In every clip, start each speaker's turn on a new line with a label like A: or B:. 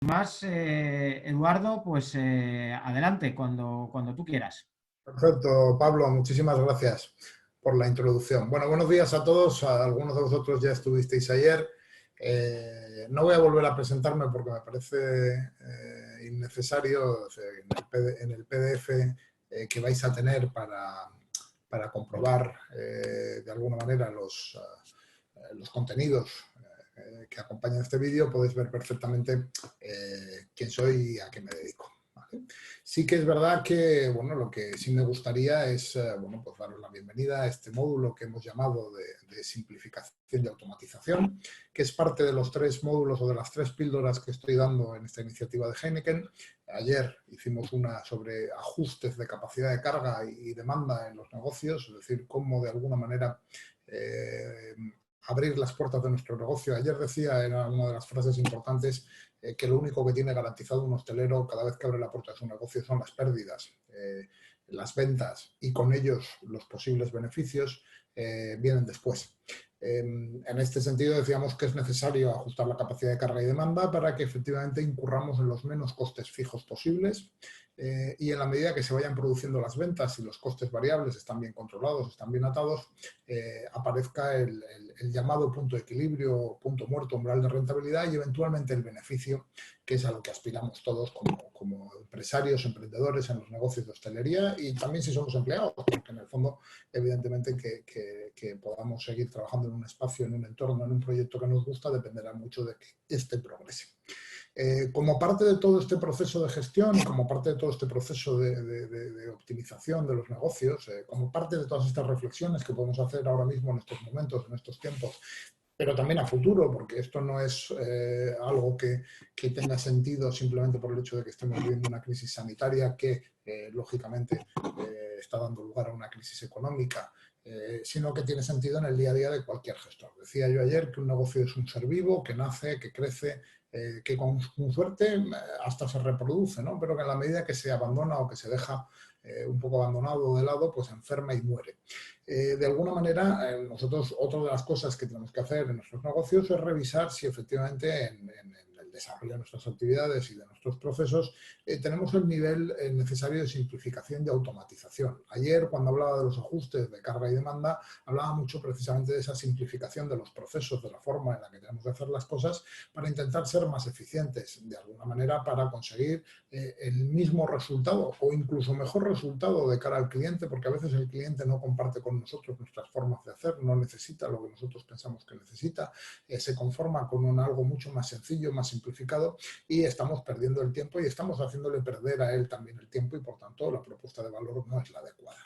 A: Más, Eduardo, pues adelante, cuando tú quieras.
B: Perfecto, Pablo, muchísimas gracias por la introducción. Bueno, buenos días a todos. Algunos de vosotros ya estuvisteis ayer. No voy a volver a presentarme porque me parece innecesario. O sea, en el PDF que vais a tener para comprobar de alguna manera los contenidos que acompañan este vídeo, podéis ver perfectamente quién soy y a qué me dedico. ¿Vale? Sí que es verdad que, bueno, lo que sí me gustaría es, bueno, pues daros la bienvenida a este módulo que hemos llamado de simplificación y automatización, que es parte de los 3 módulos o de las 3 píldoras que estoy dando en esta iniciativa de Heineken. Ayer hicimos una sobre ajustes de capacidad de carga y demanda en los negocios, es decir, cómo de alguna manera abrir las puertas de nuestro negocio. Ayer decía, era una de las frases importantes, que lo único que tiene garantizado un hostelero cada vez que abre la puerta de su negocio son las pérdidas. Las ventas y con ellos los posibles beneficios vienen después. En este sentido decíamos que es necesario ajustar la capacidad de carga y demanda para que efectivamente incurramos en los menos costes fijos posibles y en la medida que se vayan produciendo las ventas y los costes variables están bien controlados, están bien atados, aparezca el llamado punto de equilibrio, punto muerto, umbral de rentabilidad y eventualmente el beneficio, que es a lo que aspiramos todos como empresarios, emprendedores en los negocios de hostelería y también si somos empleados, porque en el fondo, evidentemente, que podamos seguir trabajando en un espacio, en un entorno, en un proyecto que nos gusta, dependerá mucho de que este progrese. Como parte de todo este proceso de gestión y como parte de todo este proceso de optimización de los negocios, como parte de todas estas reflexiones que podemos hacer ahora mismo en estos momentos, en estos tiempos, pero también a futuro, porque esto no es algo que tenga sentido simplemente por el hecho de que estemos viviendo una crisis sanitaria que, lógicamente, está dando lugar a una crisis económica, sino que tiene sentido en el día a día de cualquier gestor. Decía yo ayer que un negocio es un ser vivo, que nace, que crece, que con suerte hasta se reproduce, ¿no? Pero que en la medida que se abandona o que se deja un poco abandonado de lado, pues enferma y muere. De alguna manera, nosotros, otra de las cosas que tenemos que hacer en nuestros negocios es revisar si efectivamente en el desarrollo de nuestras actividades y de nuestros procesos tenemos el nivel necesario de simplificación y de automatización. Ayer, cuando hablaba de los ajustes de carga y demanda, hablaba mucho precisamente de esa simplificación de los procesos, de la forma en la que tenemos que hacer las cosas para intentar ser más eficientes, de alguna manera para conseguir el mismo resultado o incluso mejor resultado de cara al cliente, porque a veces el cliente no comparte con nosotros nuestras formas de hacer, no necesita lo que nosotros pensamos que necesita, se conforma con algo mucho más sencillo, más simplificado y estamos perdiendo el tiempo y estamos haciéndole perder a él también el tiempo y por tanto la propuesta de valor no es la adecuada.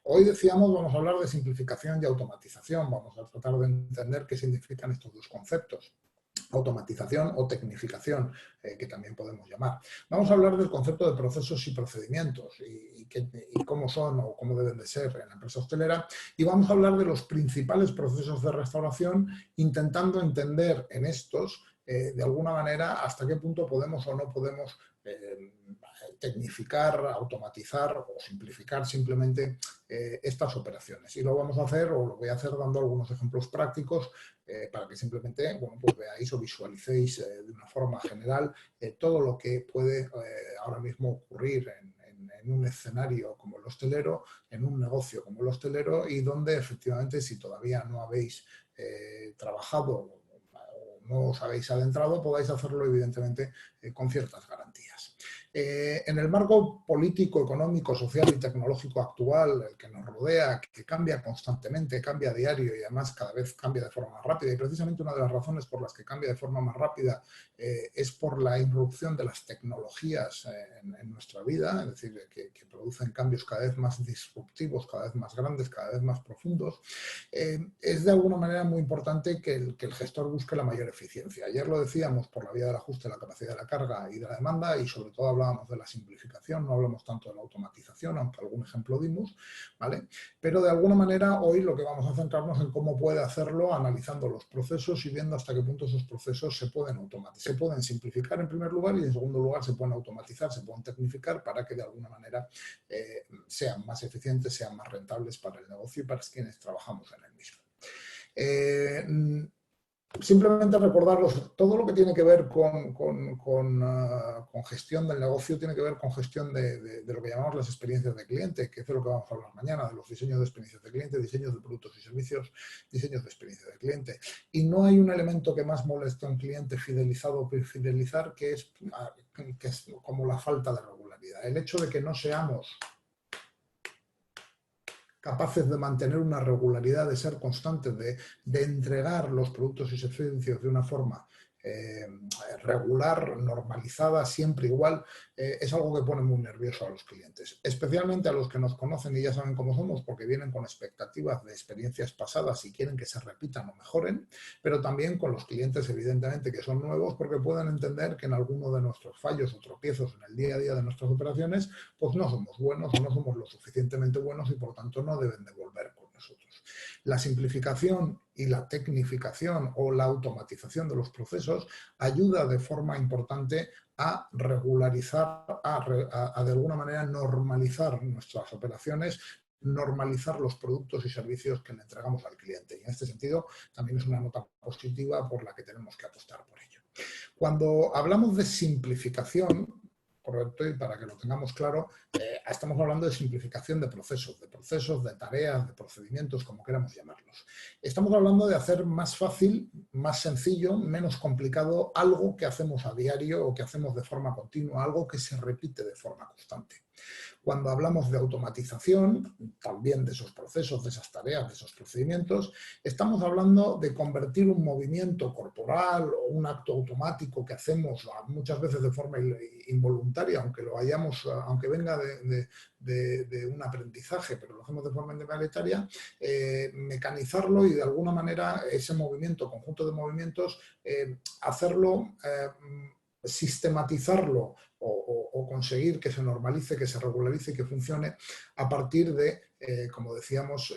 B: Hoy decíamos, vamos a hablar de simplificación y automatización, vamos a tratar de entender qué significan estos dos conceptos. Automatización o tecnificación, que también podemos llamar. Vamos a hablar del concepto de procesos y procedimientos y cómo son o cómo deben de ser en la empresa hostelera y vamos a hablar de los principales procesos de restauración intentando entender en estos de alguna manera hasta qué punto podemos o no podemos tecnificar, automatizar o simplificar simplemente estas operaciones. Y lo vamos a hacer, o lo voy a hacer dando algunos ejemplos prácticos para que simplemente, bueno, pues veáis o visualicéis de una forma general todo lo que puede ahora mismo ocurrir en un escenario como el hostelero, en un negocio como el hostelero y donde efectivamente si todavía no habéis trabajado o no os habéis adentrado, podáis hacerlo evidentemente con ciertas garantías. En el marco político, económico, social y tecnológico actual, el que nos rodea, que cambia constantemente, cambia a diario y además cada vez cambia de forma más rápida y precisamente una de las razones por las que cambia de forma más rápida es por la irrupción de las tecnologías en nuestra vida, es decir, que producen cambios cada vez más disruptivos, cada vez más grandes, cada vez más profundos, es de alguna manera muy importante que el gestor busque la mayor eficiencia. Ayer lo decíamos por la vía del ajuste de la capacidad de la carga y de la demanda y sobre todo hablábamos de la simplificación, no hablamos tanto de la automatización, aunque algún ejemplo dimos, ¿vale? Pero de alguna manera hoy lo que vamos a centrarnos en cómo puede hacerlo analizando los procesos y viendo hasta qué punto esos procesos se pueden automatizar, se pueden simplificar en primer lugar y en segundo lugar se pueden automatizar, se pueden tecnificar para que de alguna manera sean más eficientes, sean más rentables para el negocio y para quienes trabajamos en el mismo. Simplemente recordaros, todo lo que tiene que ver con gestión del negocio tiene que ver con gestión de lo que llamamos las experiencias de cliente, que es de lo que vamos a hablar mañana, de los diseños de experiencias de cliente, diseños de productos y servicios, diseños de experiencia de cliente. Y no hay un elemento que más moleste a un cliente fidelizado o fidelizar que es como la falta de regularidad. El hecho de que no seamos capaces de mantener una regularidad, de ser constantes, de entregar los productos y servicios de una forma regular, normalizada, siempre igual, es algo que pone muy nervioso a los clientes, especialmente a los que nos conocen y ya saben cómo somos, porque vienen con expectativas de experiencias pasadas y quieren que se repitan o mejoren, pero también con los clientes, evidentemente, que son nuevos, porque pueden entender que en alguno de nuestros fallos o tropiezos en el día a día de nuestras operaciones, pues no somos buenos o no somos lo suficientemente buenos y por tanto no deben de volver con nosotros. La simplificación y la tecnificación o la automatización de los procesos ayuda de forma importante a regularizar, a de alguna manera normalizar nuestras operaciones, normalizar los productos y servicios que le entregamos al cliente. Y en este sentido también es una nota positiva por la que tenemos que apostar por ello. Cuando hablamos de simplificación, correcto, y para que lo tengamos claro, estamos hablando de simplificación de procesos, de tareas, de procedimientos, como queramos llamarlos. Estamos hablando de hacer más fácil, más sencillo, menos complicado algo que hacemos a diario o que hacemos de forma continua, algo que se repite de forma constante. Cuando hablamos de automatización, también de esos procesos, de esas tareas, de esos procedimientos, estamos hablando de convertir un movimiento corporal o un acto automático que hacemos muchas veces de forma involuntaria, aunque lo hayamos, aunque venga de un aprendizaje, pero lo hacemos de forma involuntaria, mecanizarlo y de alguna manera ese movimiento, conjunto de movimientos, hacerlo, sistematizarlo o conseguir que se normalice, que se regularice y que funcione a partir de, como decíamos,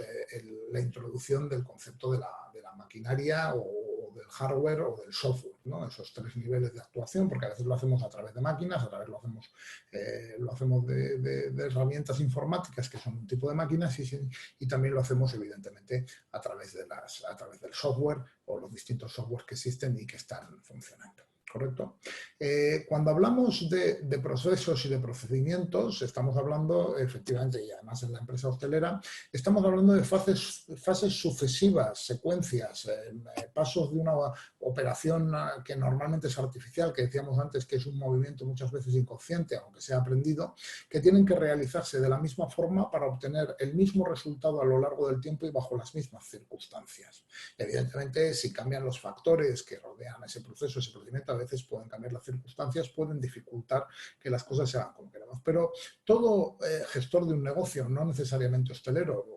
B: la introducción del concepto de la maquinaria o del hardware o del software, ¿no? Esos tres niveles de actuación, porque a veces lo hacemos a través de máquinas, a través lo hacemos de herramientas informáticas que son un tipo de máquinas y también lo hacemos evidentemente a través del software o los distintos softwares que existen y que están funcionando. ¿Correcto? Cuando hablamos de procesos y de procedimientos, estamos hablando, efectivamente, y además en la empresa hostelera, estamos hablando de fases sucesivas, secuencias, pasos de una operación que normalmente es artificial, que decíamos antes que es un movimiento muchas veces inconsciente, aunque sea aprendido, que tienen que realizarse de la misma forma para obtener el mismo resultado a lo largo del tiempo y bajo las mismas circunstancias. Evidentemente, si cambian los factores que rodean ese proceso, ese procedimiento, a veces pueden cambiar las circunstancias, pueden dificultar que las cosas se hagan como queremos. Pero todo gestor de un negocio, no necesariamente hostelero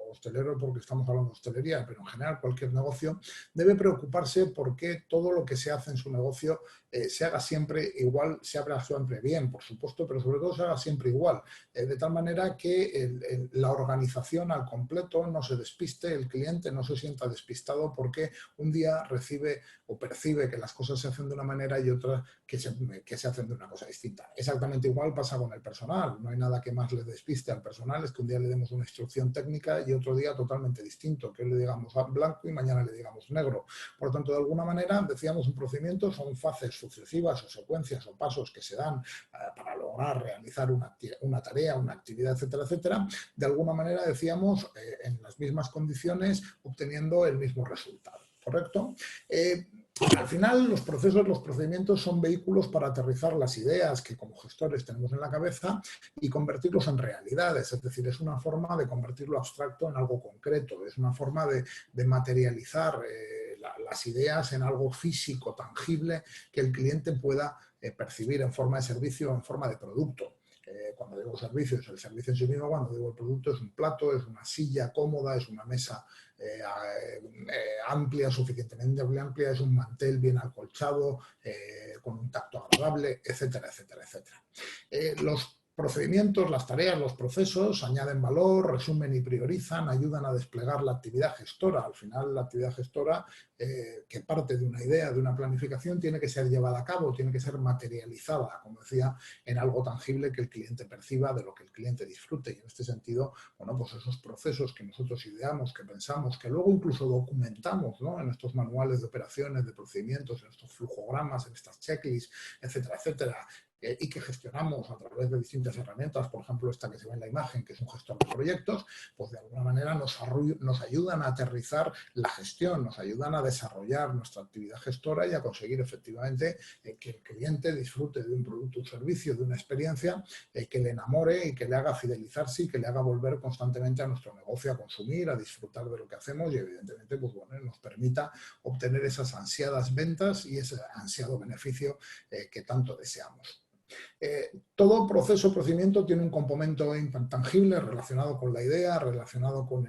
B: porque estamos hablando de hostelería, pero en general cualquier negocio, debe preocuparse porque todo lo que se hace en su negocio se haga siempre igual, se haga siempre bien, por supuesto, pero sobre todo se haga siempre igual, de tal manera que la organización al completo no se despiste, el cliente no se sienta despistado porque un día recibe o percibe que las cosas se hacen de una manera y otra que se hacen de una cosa distinta. Exactamente igual pasa con el personal, no hay nada que más le despiste al personal, es que un día le demos una instrucción técnica y otro día totalmente distinto, que hoy le digamos blanco y mañana le digamos negro. Por lo tanto, de alguna manera, decíamos, un procedimiento son fases sucesivas o secuencias o pasos que se dan para lograr realizar una tarea, una actividad, etcétera, etcétera. De alguna manera, decíamos, en las mismas condiciones, obteniendo el mismo resultado. ¿Correcto? Al final, los procesos, los procedimientos son vehículos para aterrizar las ideas que como gestores tenemos en la cabeza y convertirlos en realidades. Es decir, es una forma de convertir lo abstracto en algo concreto, es una forma de materializar las ideas en algo físico, tangible, que el cliente pueda percibir en forma de servicio o en forma de producto. Cuando digo servicio, es el servicio en sí mismo. Cuando digo el producto, es un plato, es una silla cómoda, es una mesa amplia, suficientemente amplia, es un mantel bien acolchado, con un tacto agradable, etcétera, etcétera, etcétera. Los procedimientos, las tareas, los procesos añaden valor, resumen y priorizan, ayudan a desplegar la actividad gestora. Al final, la actividad gestora, que parte de una idea, de una planificación, tiene que ser llevada a cabo, tiene que ser materializada, como decía, en algo tangible que el cliente perciba, de lo que el cliente disfrute. Y en este sentido, bueno, pues esos procesos que nosotros ideamos, que pensamos, que luego incluso documentamos, ¿no?, en estos manuales de operaciones, de procedimientos, en estos flujogramas, en estas checklists, etcétera, etcétera, y que gestionamos a través de distintas herramientas, por ejemplo, esta que se ve en la imagen, que es un gestor de proyectos, pues de alguna manera nos ayudan a aterrizar la gestión, nos ayudan a desarrollar nuestra actividad gestora y a conseguir efectivamente que el cliente disfrute de un producto o servicio, de una experiencia que le enamore y que le haga fidelizarse y que le haga volver constantemente a nuestro negocio a consumir, a disfrutar de lo que hacemos y evidentemente pues, bueno, nos permita obtener esas ansiadas ventas y ese ansiado beneficio que tanto deseamos. Todo proceso o procedimiento tiene un componente intangible relacionado con la idea, relacionado con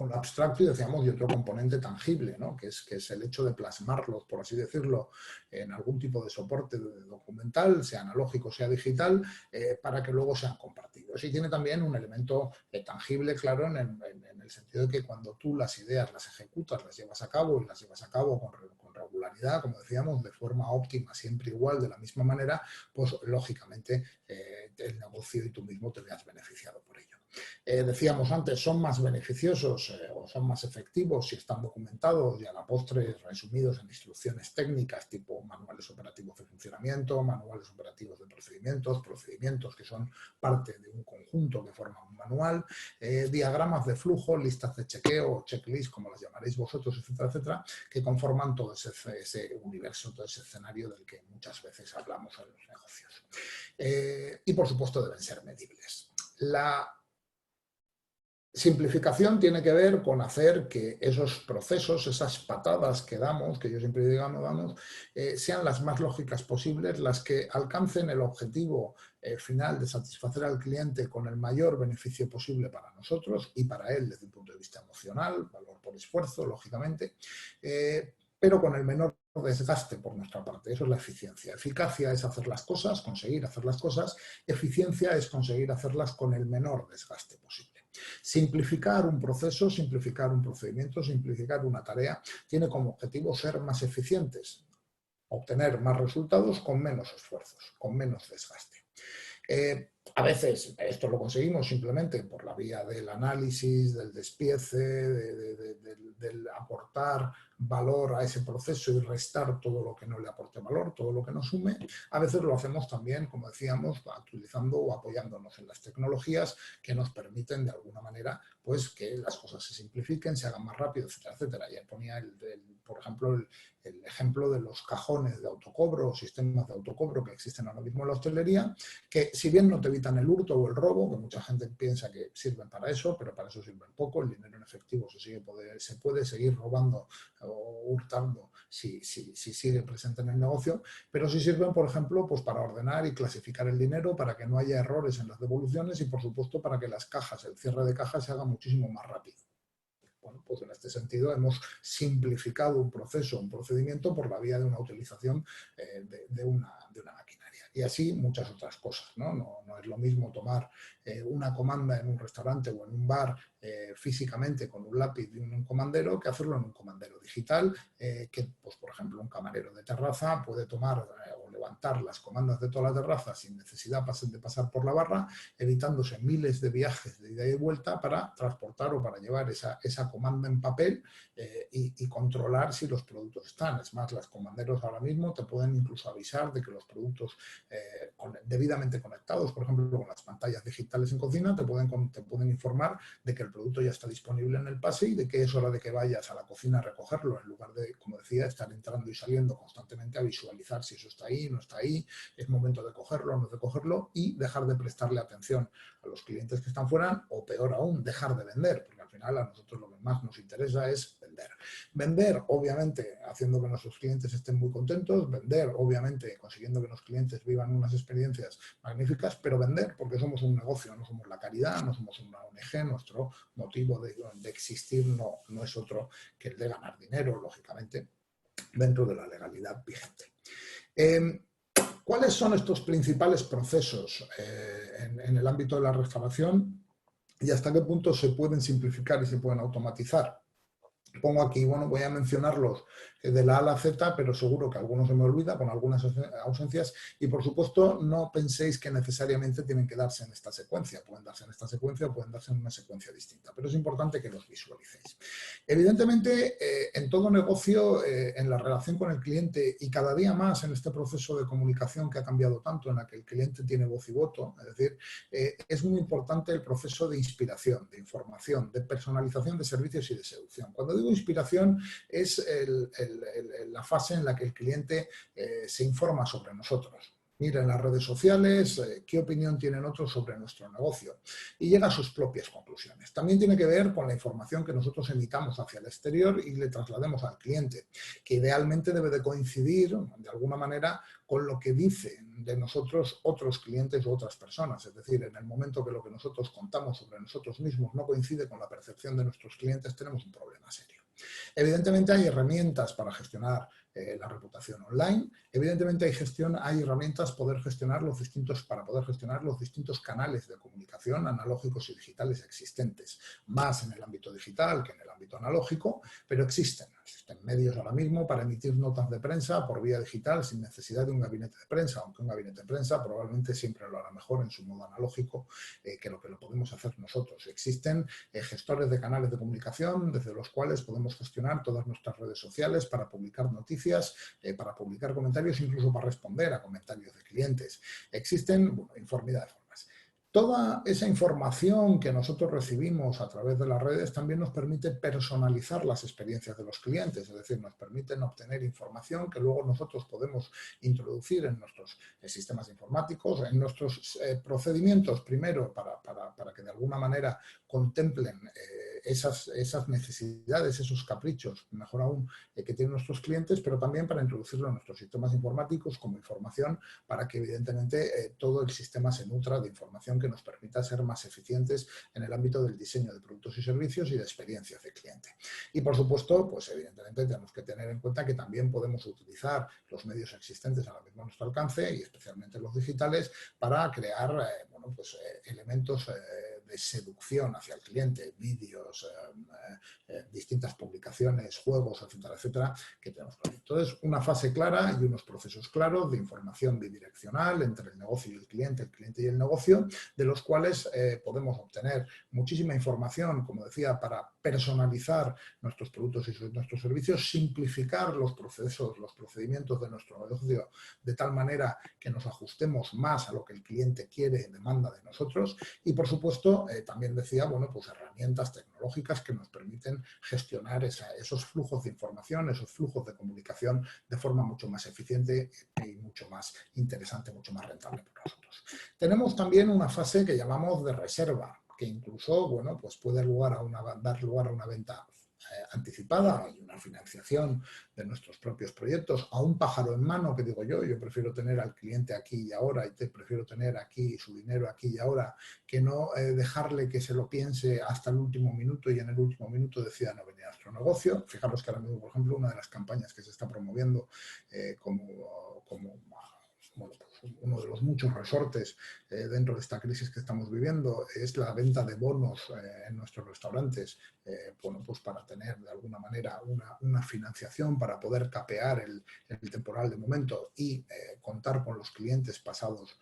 B: lo abstracto y decíamos, y otro componente tangible, ¿no?, que es el hecho de plasmarlos, por así decirlo, en algún tipo de soporte documental, sea analógico, sea digital, para que luego sean compartidos. Y tiene también un elemento tangible, claro, en el sentido de que cuando tú las ideas las ejecutas, las llevas a cabo y las llevas a cabo con regularidad, como decíamos, de forma óptima, siempre igual, de la misma manera, pues lógicamente el negocio y tú mismo te veas beneficiado por ello. Decíamos antes, son más beneficiosos o son más efectivos si están documentados y a la postre resumidos en instrucciones técnicas tipo manuales operativos de funcionamiento, manuales operativos de procedimientos, procedimientos que son parte de un conjunto que forma un manual, diagramas de flujo, listas de chequeo, checklist, como las llamaréis vosotros, etcétera, etcétera, que conforman todo ese universo, todo ese escenario del que muchas veces hablamos en los negocios. Y, por supuesto, deben ser medibles. La simplificación tiene que ver con hacer que esos procesos, esas patadas que damos, que yo siempre digo damos, sean las más lógicas posibles, las que alcancen el objetivo final de satisfacer al cliente con el mayor beneficio posible para nosotros y para él desde un punto de vista emocional, valor por esfuerzo, lógicamente, pero con el menor desgaste por nuestra parte. Eso es la eficiencia. Eficacia es hacer las cosas, conseguir hacer las cosas. Eficiencia es conseguir hacerlas con el menor desgaste posible. Simplificar un proceso, simplificar un procedimiento, simplificar una tarea, tiene como objetivo ser más eficientes, obtener más resultados con menos esfuerzos, con menos desgaste. A veces esto lo conseguimos simplemente por la vía del análisis, del despiece, del aportar valor a ese proceso y restar todo lo que no le aporte valor, todo lo que no sume. A veces lo hacemos también, como decíamos, utilizando o apoyándonos en las tecnologías que nos permiten de alguna manera pues, que las cosas se simplifiquen, se hagan más rápido, etcétera, etcétera. Ya ponía, por ejemplo, el ejemplo de los cajones de autocobro o sistemas de autocobro que existen ahora mismo en la hostelería, que si bien no te evitan el hurto o el robo, que mucha gente piensa que sirven para eso, pero para eso sirven poco, el dinero en efectivo se puede seguir robando o hurtando si sigue presente en el negocio, pero sí sirven, por ejemplo, pues para ordenar y clasificar el dinero, para que no haya errores en las devoluciones y, por supuesto, para que las cajas, el cierre de cajas se haga muchísimo más rápido. Bueno, pues en este sentido hemos simplificado un proceso, un procedimiento por la vía de una utilización de una maquinaria. Y así muchas otras cosas, ¿no? No es lo mismo tomar una comanda en un restaurante o en un bar físicamente con un lápiz de un comandero que hacerlo en un comandero digital, que, pues, por ejemplo, un camarero de terraza puede tomar o levantar las comandas de toda la terraza sin necesidad de pasar por la barra, evitándose miles de viajes de ida y vuelta para transportar o para llevar esa comanda en papel y controlar si los productos están. Es más, los comanderos ahora mismo te pueden incluso avisar de que los productos debidamente conectados, por ejemplo, con las pantallas digitales en cocina, te pueden informar de que el producto ya está disponible en el pase y de que es hora de que vayas a la cocina a recogerlo, en lugar de, como decía, estar entrando y saliendo constantemente a visualizar si eso está ahí, no está ahí, es momento de cogerlo o no de cogerlo, y dejar de prestarle atención a los clientes que están fuera, o peor aún, dejar de vender, porque al final a nosotros lo que más nos interesa es vender. Vender, obviamente, haciendo que nuestros clientes estén muy contentos, vender, obviamente, consiguiendo que los clientes vivan unas experiencias magníficas, pero vender porque somos un negocio, no somos la caridad, no somos una ONG, nuestro motivo de existir no es otro que el de ganar dinero, lógicamente, dentro de la legalidad vigente. ¿Cuáles son estos principales procesos en el ámbito de la restauración y hasta qué punto se pueden simplificar y se pueden automatizar? Pongo aquí, bueno, voy a mencionarlos de la A a la Z, pero seguro que algunos se me olvida con algunas ausencias y, por supuesto, no penséis que necesariamente tienen que darse en esta secuencia. Pueden darse en esta secuencia o pueden darse en una secuencia distinta, pero es importante que los visualicéis. Evidentemente, en todo negocio, en la relación con el cliente y cada día más en este proceso de comunicación que ha cambiado tanto, en la que el cliente tiene voz y voto, es decir, es muy importante el proceso de inspiración, de información, de personalización de servicios y de seducción. Cuando digo inspiración es la fase en la que el cliente se informa sobre nosotros. Mira en las redes sociales qué opinión tienen otros sobre nuestro negocio y llega a sus propias conclusiones. También tiene que ver con la información que nosotros emitamos hacia el exterior y le traslademos al cliente, que idealmente debe de coincidir de alguna manera con lo que dicen de nosotros otros clientes u otras personas. Es decir, en el momento que lo que nosotros contamos sobre nosotros mismos no coincide con la percepción de nuestros clientes, tenemos un problema serio. Evidentemente hay herramientas para gestionar la reputación online. Evidentemente hay herramientas para poder gestionar los distintos canales de comunicación analógicos y digitales existentes, más en el ámbito digital que en el ámbito analógico, pero existen medios ahora mismo para emitir notas de prensa por vía digital sin necesidad de un gabinete de prensa, aunque un gabinete de prensa probablemente siempre lo hará mejor en su modo analógico que lo podemos hacer nosotros. Existen gestores de canales de comunicación desde los cuales podemos gestionar todas nuestras redes sociales para publicar noticias, para publicar comentarios, incluso para responder a comentarios de clientes. Existen infinidad de formas. Toda esa información que nosotros recibimos a través de las redes también nos permite personalizar las experiencias de los clientes, es decir, nos permiten obtener información que luego nosotros podemos introducir en nuestros sistemas informáticos, en nuestros procedimientos, primero para que de alguna manera contemplen esas necesidades, esos caprichos, mejor aún, que tienen nuestros clientes, pero también para introducirlo en nuestros sistemas informáticos como información para que evidentemente todo el sistema se nutra de información que nos permita ser más eficientes en el ámbito del diseño de productos y servicios y de experiencias de cliente. Y por supuesto, pues evidentemente tenemos que tener en cuenta que también podemos utilizar los medios existentes ahora mismo a nuestro alcance y especialmente los digitales para crear elementos de seducción hacia el cliente, vídeos, distintas publicaciones, juegos, etcétera, etcétera, que tenemos que hacer. Entonces, una fase clara y unos procesos claros de información bidireccional entre el negocio y el cliente y el negocio, de los cuales podemos obtener muchísima información, como decía, para personalizar nuestros productos y nuestros servicios, simplificar los procesos, los procedimientos de nuestro negocio de tal manera que nos ajustemos más a lo que el cliente quiere y demanda de nosotros y, por supuesto, también decía, herramientas tecnológicas que nos permiten gestionar esos flujos de información, esos flujos de comunicación de forma mucho más eficiente y mucho más interesante, mucho más rentable para nosotros. Tenemos también una fase que llamamos de reserva, que incluso puede dar lugar a una venta anticipada y una financiación de nuestros propios proyectos a un pájaro en mano, que digo yo prefiero tener al cliente aquí y ahora y prefiero tener aquí su dinero aquí y ahora, que no dejarle que se lo piense hasta el último minuto y en el último minuto decida no venir a nuestro negocio. Fijaros que ahora mismo, por ejemplo, una de las campañas que se está promoviendo uno de los muchos resortes dentro de esta crisis que estamos viviendo es la venta de bonos en nuestros restaurantes, para tener de alguna manera una financiación para poder capear el temporal de momento y contar con los clientes pasados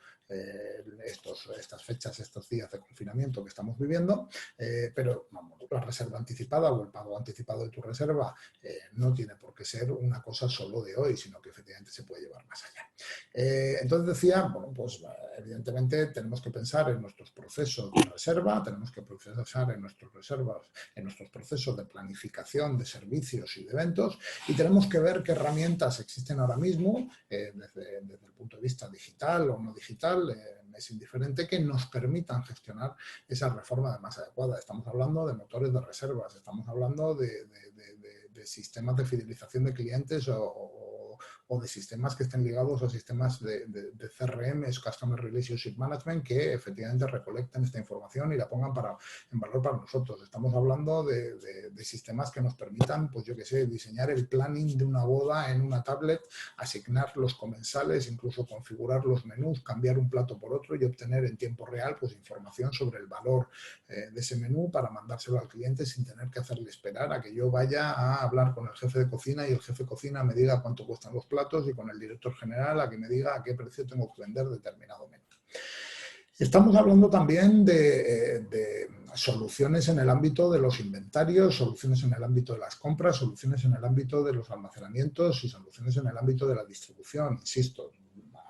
B: estas fechas, estos días de confinamiento que estamos viviendo, pero la reserva anticipada o el pago anticipado de tu reserva no tiene por qué ser una cosa solo de hoy, sino que efectivamente se puede llevar más allá. Entonces decía, evidentemente tenemos que pensar en nuestros procesos de reserva, tenemos que pensar en nuestros procesos de planificación de servicios y de eventos y tenemos que ver qué herramientas existen ahora mismo desde el punto de vista digital o no digital, es indiferente, que nos permitan gestionar esa reforma de más adecuada. Estamos hablando de motores de reservas, estamos hablando de sistemas de fidelización de clientes o o de sistemas que estén ligados a sistemas de CRM, Customer Relationship Management, que efectivamente recolecten esta información y la pongan en valor para nosotros. Estamos hablando de sistemas que nos permitan, pues yo qué sé, diseñar el planning de una boda en una tablet, asignar los comensales, incluso configurar los menús, cambiar un plato por otro y obtener en tiempo real pues información sobre el valor de ese menú para mandárselo al cliente sin tener que hacerle esperar a que yo vaya a hablar con el jefe de cocina y el jefe de cocina me diga cuánto cuestan los platos y con el director general a que me diga a qué precio tengo que vender determinado menú. Estamos hablando también de soluciones en el ámbito de los inventarios, soluciones en el ámbito de las compras, soluciones en el ámbito de los almacenamientos y soluciones en el ámbito de la distribución. Insisto,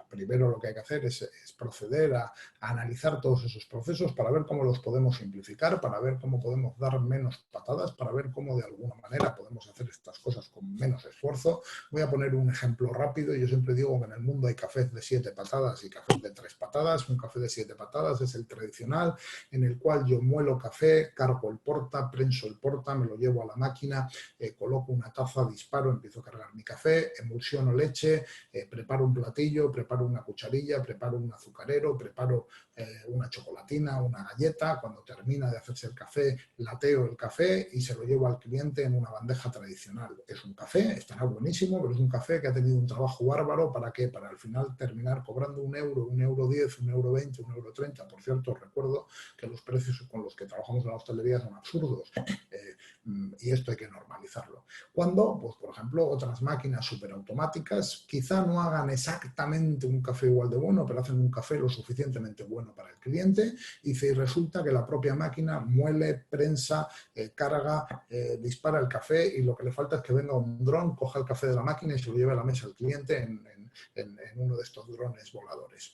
B: primero lo que hay que hacer es proceder a analizar todos esos procesos para ver cómo los podemos simplificar, para ver cómo podemos dar menos patadas, para ver cómo de alguna manera podemos hacer estas cosas con menos esfuerzo. Voy a poner un ejemplo rápido. Yo siempre digo que en el mundo hay cafés de 7 patadas y cafés de 3 patadas. Un café de 7 patadas es el tradicional, en el cual yo muelo café, cargo el porta, prenso el porta, me lo llevo a la máquina, coloco una taza, disparo, empiezo a cargar mi café, emulsiono leche, preparo un platillo, preparo una cucharilla, preparo un azucarero, preparo una chocolatina, una galleta. Cuando termina de hacerse el café, lateo el café y se lo llevo al cliente en una bandeja tradicional. Es un café, estará buenísimo, pero es un café que ha tenido un trabajo bárbaro. ¿Para qué? Para al final terminar cobrando €1, €1,10, €1,20, €1,30. Por cierto, recuerdo que los precios con los que trabajamos en la hostelería son absurdos y esto hay que normalizarlo. Cuando, pues por ejemplo, otras máquinas superautomáticas quizá no hagan exactamente un café igual de bueno, pero hacen un café lo suficientemente bueno para el cliente y resulta que la propia máquina muele, prensa, carga, dispara el café y lo que le falta es que venga un dron, coja el café de la máquina y se lo lleve a la mesa al cliente en uno de estos drones voladores.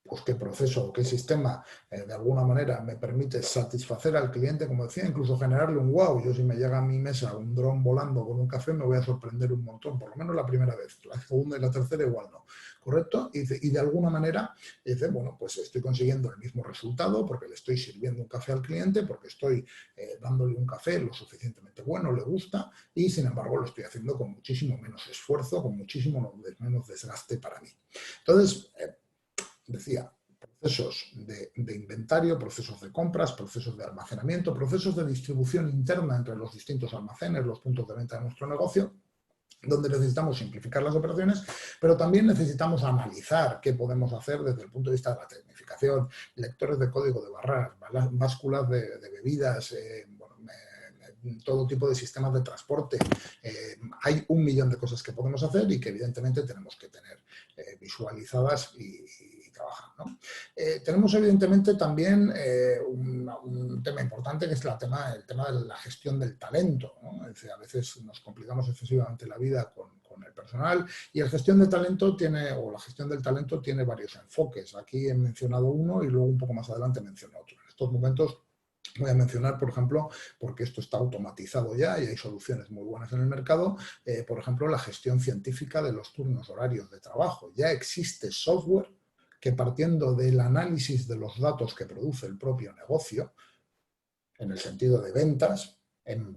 B: Pues qué proceso o qué sistema de alguna manera me permite satisfacer al cliente, como decía, incluso generarle un wow. Yo si me llega a mi mesa un dron volando con un café me voy a sorprender un montón, por lo menos la primera vez. La segunda y la tercera igual no. ¿Correcto? Y de alguna manera dice, bueno, pues estoy consiguiendo el mismo resultado porque le estoy sirviendo un café al cliente, porque estoy dándole un café lo suficientemente bueno, le gusta y sin embargo lo estoy haciendo con muchísimo menos esfuerzo, con muchísimo menos desgaste para mí. Entonces, decía, procesos de inventario, procesos de compras, procesos de almacenamiento, procesos de distribución interna entre los distintos almacenes, los puntos de venta de nuestro negocio, donde necesitamos simplificar las operaciones, pero también necesitamos analizar qué podemos hacer desde el punto de vista de la tecnificación, lectores de código de barras, básculas de bebidas, todo tipo de sistemas de transporte. Hay 1.000.000 de cosas que podemos hacer y que evidentemente tenemos que tener visualizadas y trabajar, ¿no? Tenemos evidentemente también un tema importante que es el tema de la gestión del talento, ¿no? Es decir, a veces nos complicamos excesivamente la vida con el personal y la gestión del talento tiene varios enfoques. Aquí he mencionado uno y luego un poco más adelante menciono otro. En estos momentos voy a mencionar, por ejemplo, porque esto está automatizado ya y hay soluciones muy buenas en el mercado, por ejemplo, la gestión científica de los turnos horarios de trabajo. Ya existe software que partiendo del análisis de los datos que produce el propio negocio, en el sentido de ventas en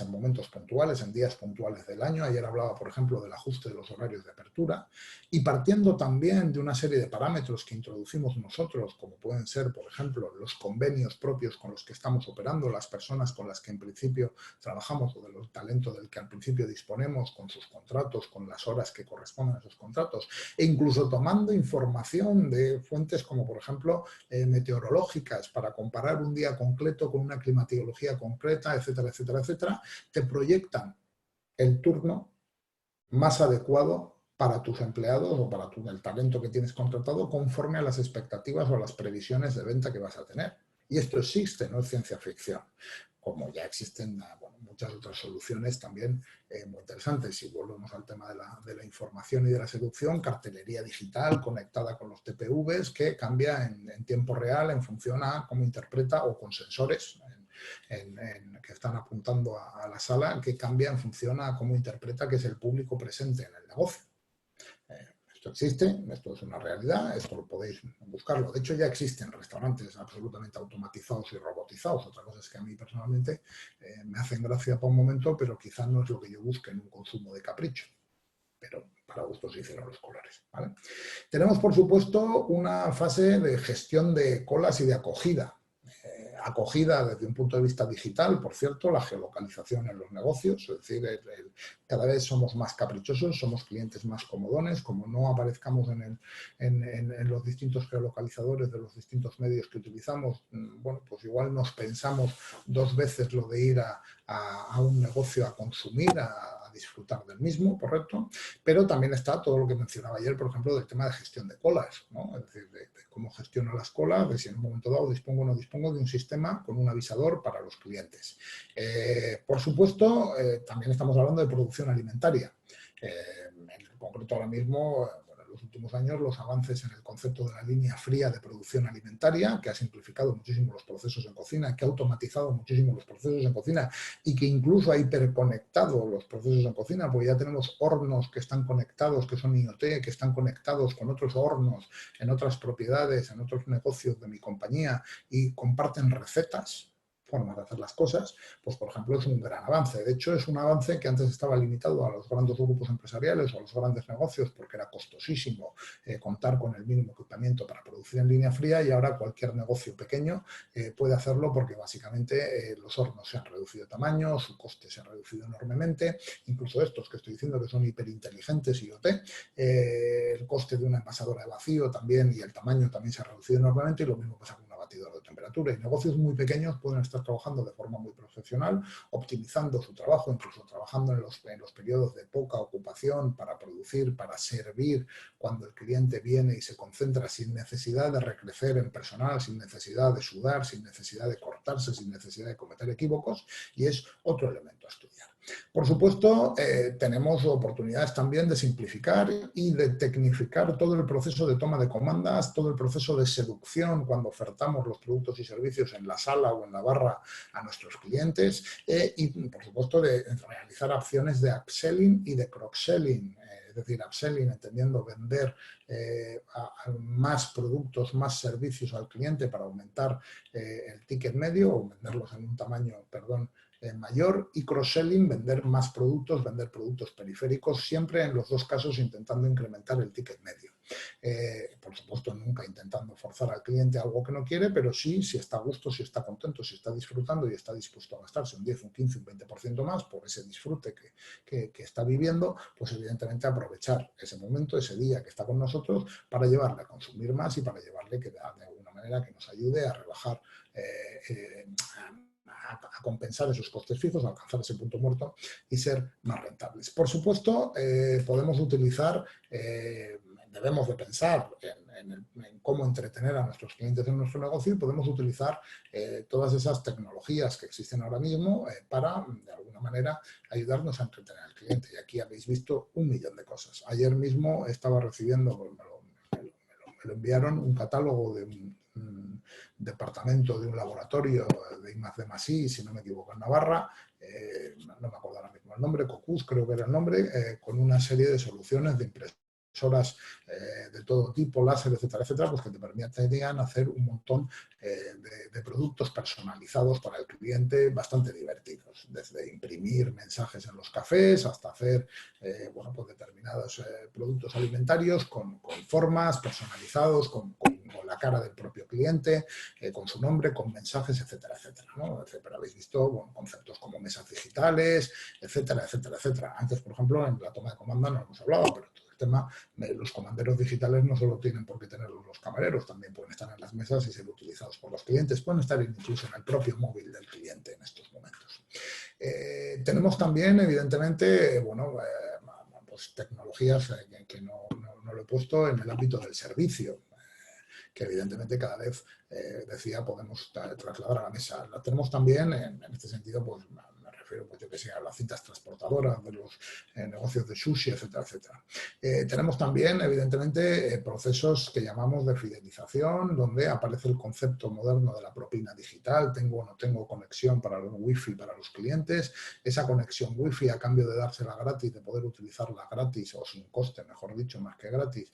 B: momentos puntuales, en días puntuales del año. Ayer hablaba, por ejemplo, del ajuste de los horarios de apertura y partiendo también de una serie de parámetros que introducimos nosotros, como pueden ser, por ejemplo, los convenios propios con los que estamos operando, las personas con las que en principio trabajamos o del talento del que al principio disponemos, con sus contratos, con las horas que corresponden a esos contratos e incluso tomando información de fuentes como, por ejemplo, meteorológicas para comparar un día concreto con una climatología concreta, etcétera, etcétera, etcétera, te proyectan el turno más adecuado para tus empleados o para el talento que tienes contratado conforme a las expectativas o a las previsiones de venta que vas a tener. Y esto existe, no es ciencia ficción, como ya existen muchas otras soluciones también muy interesantes. Si volvemos al tema de la información y de la seducción, cartelería digital conectada con los TPVs que cambia en tiempo real en función a cómo interpreta o con sensores que están apuntando a la sala, que cambia en función a cómo interpreta que es el público presente en el negocio. Esto existe, esto es una realidad, esto lo podéis buscarlo. De hecho, ya existen restaurantes absolutamente automatizados y robotizados. Otra cosa es que a mí personalmente me hacen gracia por un momento, pero quizás no es lo que yo busque en un consumo de capricho. pero para gusto se hicieron los colores, ¿vale? Tenemos, por supuesto, una fase de gestión de colas y de acogida. Acogida desde un punto de vista digital, por cierto, la geolocalización en los negocios, es decir, cada vez somos más caprichosos, somos clientes más comodones, como no aparezcamos en los distintos geolocalizadores de los distintos medios que utilizamos, bueno, pues igual nos pensamos 2 veces lo de ir a un negocio a consumir, a disfrutar del mismo, correcto, pero también está todo lo que mencionaba ayer, por ejemplo, del tema de gestión de colas, ¿no? Es decir, de cómo gestiono las colas, de si en un momento dado dispongo o no dispongo de un sistema con un avisador para los clientes. Por supuesto, también estamos hablando de producción alimentaria. En concreto ahora mismo, en los últimos años, los avances en el concepto de la línea fría de producción alimentaria, que ha simplificado muchísimo los procesos en cocina, que ha automatizado muchísimo los procesos en cocina y que incluso ha hiperconectado los procesos en cocina, porque ya tenemos hornos que están conectados, que son IoT, que están conectados con otros hornos en otras propiedades, en otros negocios de mi compañía y comparten recetas, formas de hacer las cosas, pues por ejemplo es un gran avance. De hecho es un avance que antes estaba limitado a los grandes grupos empresariales o a los grandes negocios porque era costosísimo contar con el mínimo equipamiento para producir en línea fría y ahora cualquier negocio pequeño puede hacerlo porque básicamente los hornos se han reducido de tamaño, su coste se ha reducido enormemente, incluso estos que estoy diciendo que son hiperinteligentes IoT, el coste de una envasadora de vacío también y el tamaño también se ha reducido enormemente y lo mismo pasa con una batidora de temperatura. Y negocios muy pequeños pueden estar trabajando de forma muy profesional, optimizando su trabajo, incluso trabajando en los periodos de poca ocupación para producir, para servir cuando el cliente viene y se concentra sin necesidad de recrecer en personal, sin necesidad de sudar, sin necesidad de cortarse, sin necesidad de cometer equívocos, y es otro elemento a estudiar. Por supuesto, tenemos oportunidades también de simplificar y de tecnificar todo el proceso de toma de comandas, todo el proceso de seducción cuando ofertamos los productos y servicios en la sala o en la barra a nuestros clientes y, por supuesto, de realizar acciones de upselling y de cross-selling. Es decir, upselling, entendiendo vender a más productos, más servicios al cliente para aumentar el ticket medio o venderlos en un tamaño, perdón, mayor, y cross-selling, vender más productos, vender productos periféricos, siempre en los dos casos intentando incrementar el ticket medio. Por supuesto, nunca intentando forzar al cliente algo que no quiere, pero sí, si está a gusto, si está contento, si está disfrutando y está dispuesto a gastarse un 10, un 15, un 20% más por ese disfrute que está viviendo, pues evidentemente aprovechar ese momento, ese día que está con nosotros para llevarle a consumir más y para llevarle que de alguna manera que nos ayude a rebajar a compensar esos costes fijos, a alcanzar ese punto muerto y ser más rentables. Por supuesto, podemos utilizar, debemos de pensar en cómo entretener a nuestros clientes en nuestro negocio y podemos utilizar todas esas tecnologías que existen ahora mismo para, de alguna manera, ayudarnos a entretener al cliente. Y aquí habéis visto un millón de cosas. Ayer mismo estaba recibiendo, me lo enviaron, un catálogo de un departamento de un laboratorio de I+D+I, si no me equivoco, en Navarra, no me acuerdo ahora mismo el nombre, Cocus creo que era el nombre, con una serie de soluciones de impresoras de todo tipo, láser, etcétera, etcétera, pues que te permitían hacer un montón de productos personalizados para el cliente bastante divertidos, desde imprimir mensajes en los cafés hasta hacer bueno, pues determinados productos alimentarios con formas personalizados, con la cara del propio cliente, con su nombre, con mensajes, etcétera, etcétera, ¿no? Pero habéis visto bueno, conceptos como mesas digitales, etcétera, etcétera, etcétera. Antes, por ejemplo, en la toma de comanda no hemos hablado, pero todo el tema, los comanderos digitales no solo tienen por qué tenerlos los camareros, también pueden estar en las mesas y ser utilizados por los clientes, pueden estar incluso en el propio móvil del cliente en estos momentos. Tenemos también, evidentemente, bueno, pues tecnologías que no lo he puesto en el ámbito del servicio, que evidentemente cada vez, decía, podemos trasladar a la mesa. La tenemos también, en este sentido, pues me refiero, pues yo que sé, a las cintas transportadoras de los negocios de sushi, etcétera, etcétera. Tenemos también, evidentemente, procesos que llamamos de fidelización, donde aparece el concepto moderno de la propina digital, tengo o no tengo conexión para el wifi para los clientes, esa conexión wifi a cambio de dársela gratis, de poder utilizarla gratis o sin coste, mejor dicho, más que gratis,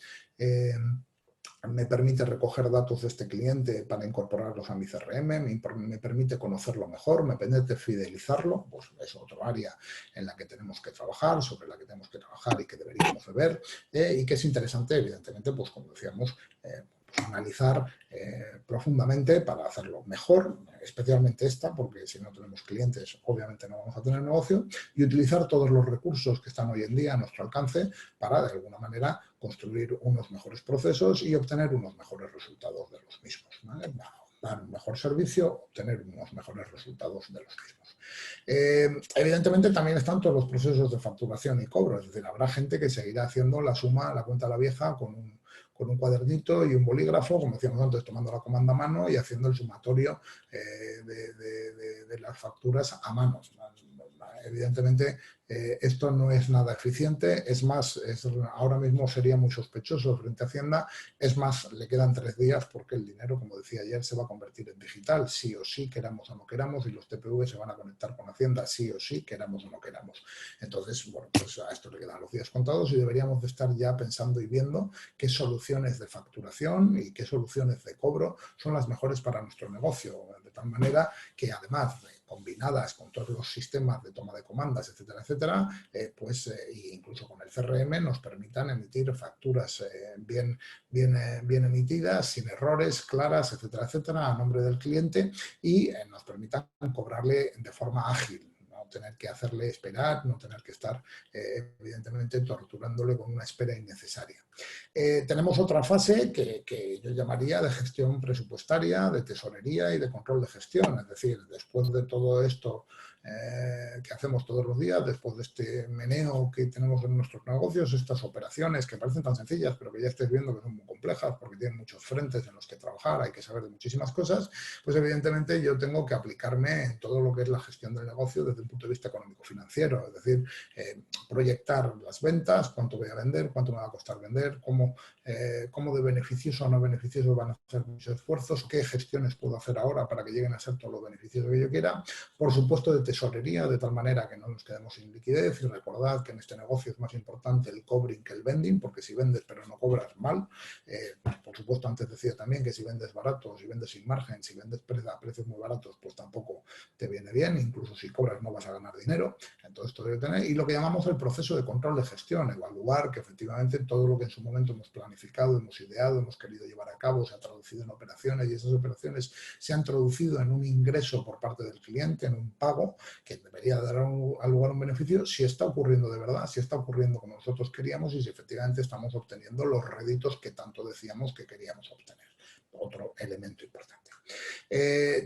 B: me permite recoger datos de este cliente para incorporarlos a mi CRM, me permite conocerlo mejor, me permite fidelizarlo, pues es otro área en la que tenemos que trabajar, sobre la que tenemos que trabajar y que deberíamos de ver, y que es interesante, evidentemente, pues como decíamos, pues analizar profundamente para hacerlo mejor, especialmente esta, porque si no tenemos clientes, obviamente no vamos a tener negocio, y utilizar todos los recursos que están hoy en día a nuestro alcance para, de alguna manera, construir unos mejores procesos y obtener unos mejores resultados de los mismos, ¿vale? Dar un mejor servicio, obtener unos mejores resultados de los mismos. Evidentemente también están todos los procesos de facturación y cobro, es decir, habrá gente que seguirá haciendo la suma, la cuenta a la vieja con un cuadernito y un bolígrafo, como decíamos antes, tomando la comanda a mano y haciendo el sumatorio de las facturas a mano. Evidentemente, esto no es nada eficiente, es más, ahora mismo sería muy sospechoso frente a Hacienda, es más, le quedan 3 días porque el dinero, como decía ayer, se va a convertir en digital, sí o sí, queramos o no queramos, y los TPV se van a conectar con Hacienda, sí o sí, queramos o no queramos. Entonces, bueno, pues a esto le quedan los días contados y deberíamos de estar ya pensando y viendo qué soluciones de facturación y qué soluciones de cobro son las mejores para nuestro negocio, de tal manera que además combinadas con todos los sistemas de toma de comandas, etcétera, etcétera, incluso con el CRM nos permitan emitir facturas bien emitidas, sin errores, claras, etcétera, etcétera, a nombre del cliente y nos permitan cobrarle de forma ágil. No tener que hacerle esperar, no tener que estar, evidentemente, torturándole con una espera innecesaria. Tenemos otra fase que yo llamaría de gestión presupuestaria, de tesorería y de control de gestión. Es decir, después de todo esto que hacemos todos los días, después de este meneo que tenemos en nuestros negocios, estas operaciones que parecen tan sencillas, pero que ya estáis viendo que son muy complejas porque tienen muchos frentes en los que trabajar, hay que saber de muchísimas cosas, pues evidentemente yo tengo que aplicarme en todo lo que es la gestión del negocio desde un punto de vista económico-financiero, es decir, proyectar las ventas, cuánto voy a vender, cuánto me va a costar vender, cómo de beneficioso o no beneficioso van a ser mis esfuerzos, qué gestiones puedo hacer ahora para que lleguen a ser todos los beneficios que yo quiera, por supuesto de tesorería, de tal manera que no nos quedemos sin liquidez y recordad que en este negocio es más importante el cobring que el vending, porque si vendes pero no cobras mal, por supuesto antes decía también que si vendes barato, si vendes sin margen, si vendes a precios muy baratos, pues tampoco te viene bien, incluso si cobras no vas a ganar dinero, entonces esto debe tener, y lo que llamamos el proceso de control de gestión, evaluar que efectivamente todo lo que en su momento hemos planificado, hemos ideado, hemos querido llevar a cabo, se ha traducido en operaciones y esas operaciones se han traducido en un ingreso por parte del cliente, en un pago que debería dar al lugar un beneficio, si está ocurriendo de verdad, si está ocurriendo como nosotros queríamos y si efectivamente estamos obteniendo los réditos que tanto decíamos que queríamos obtener. Otro elemento importante.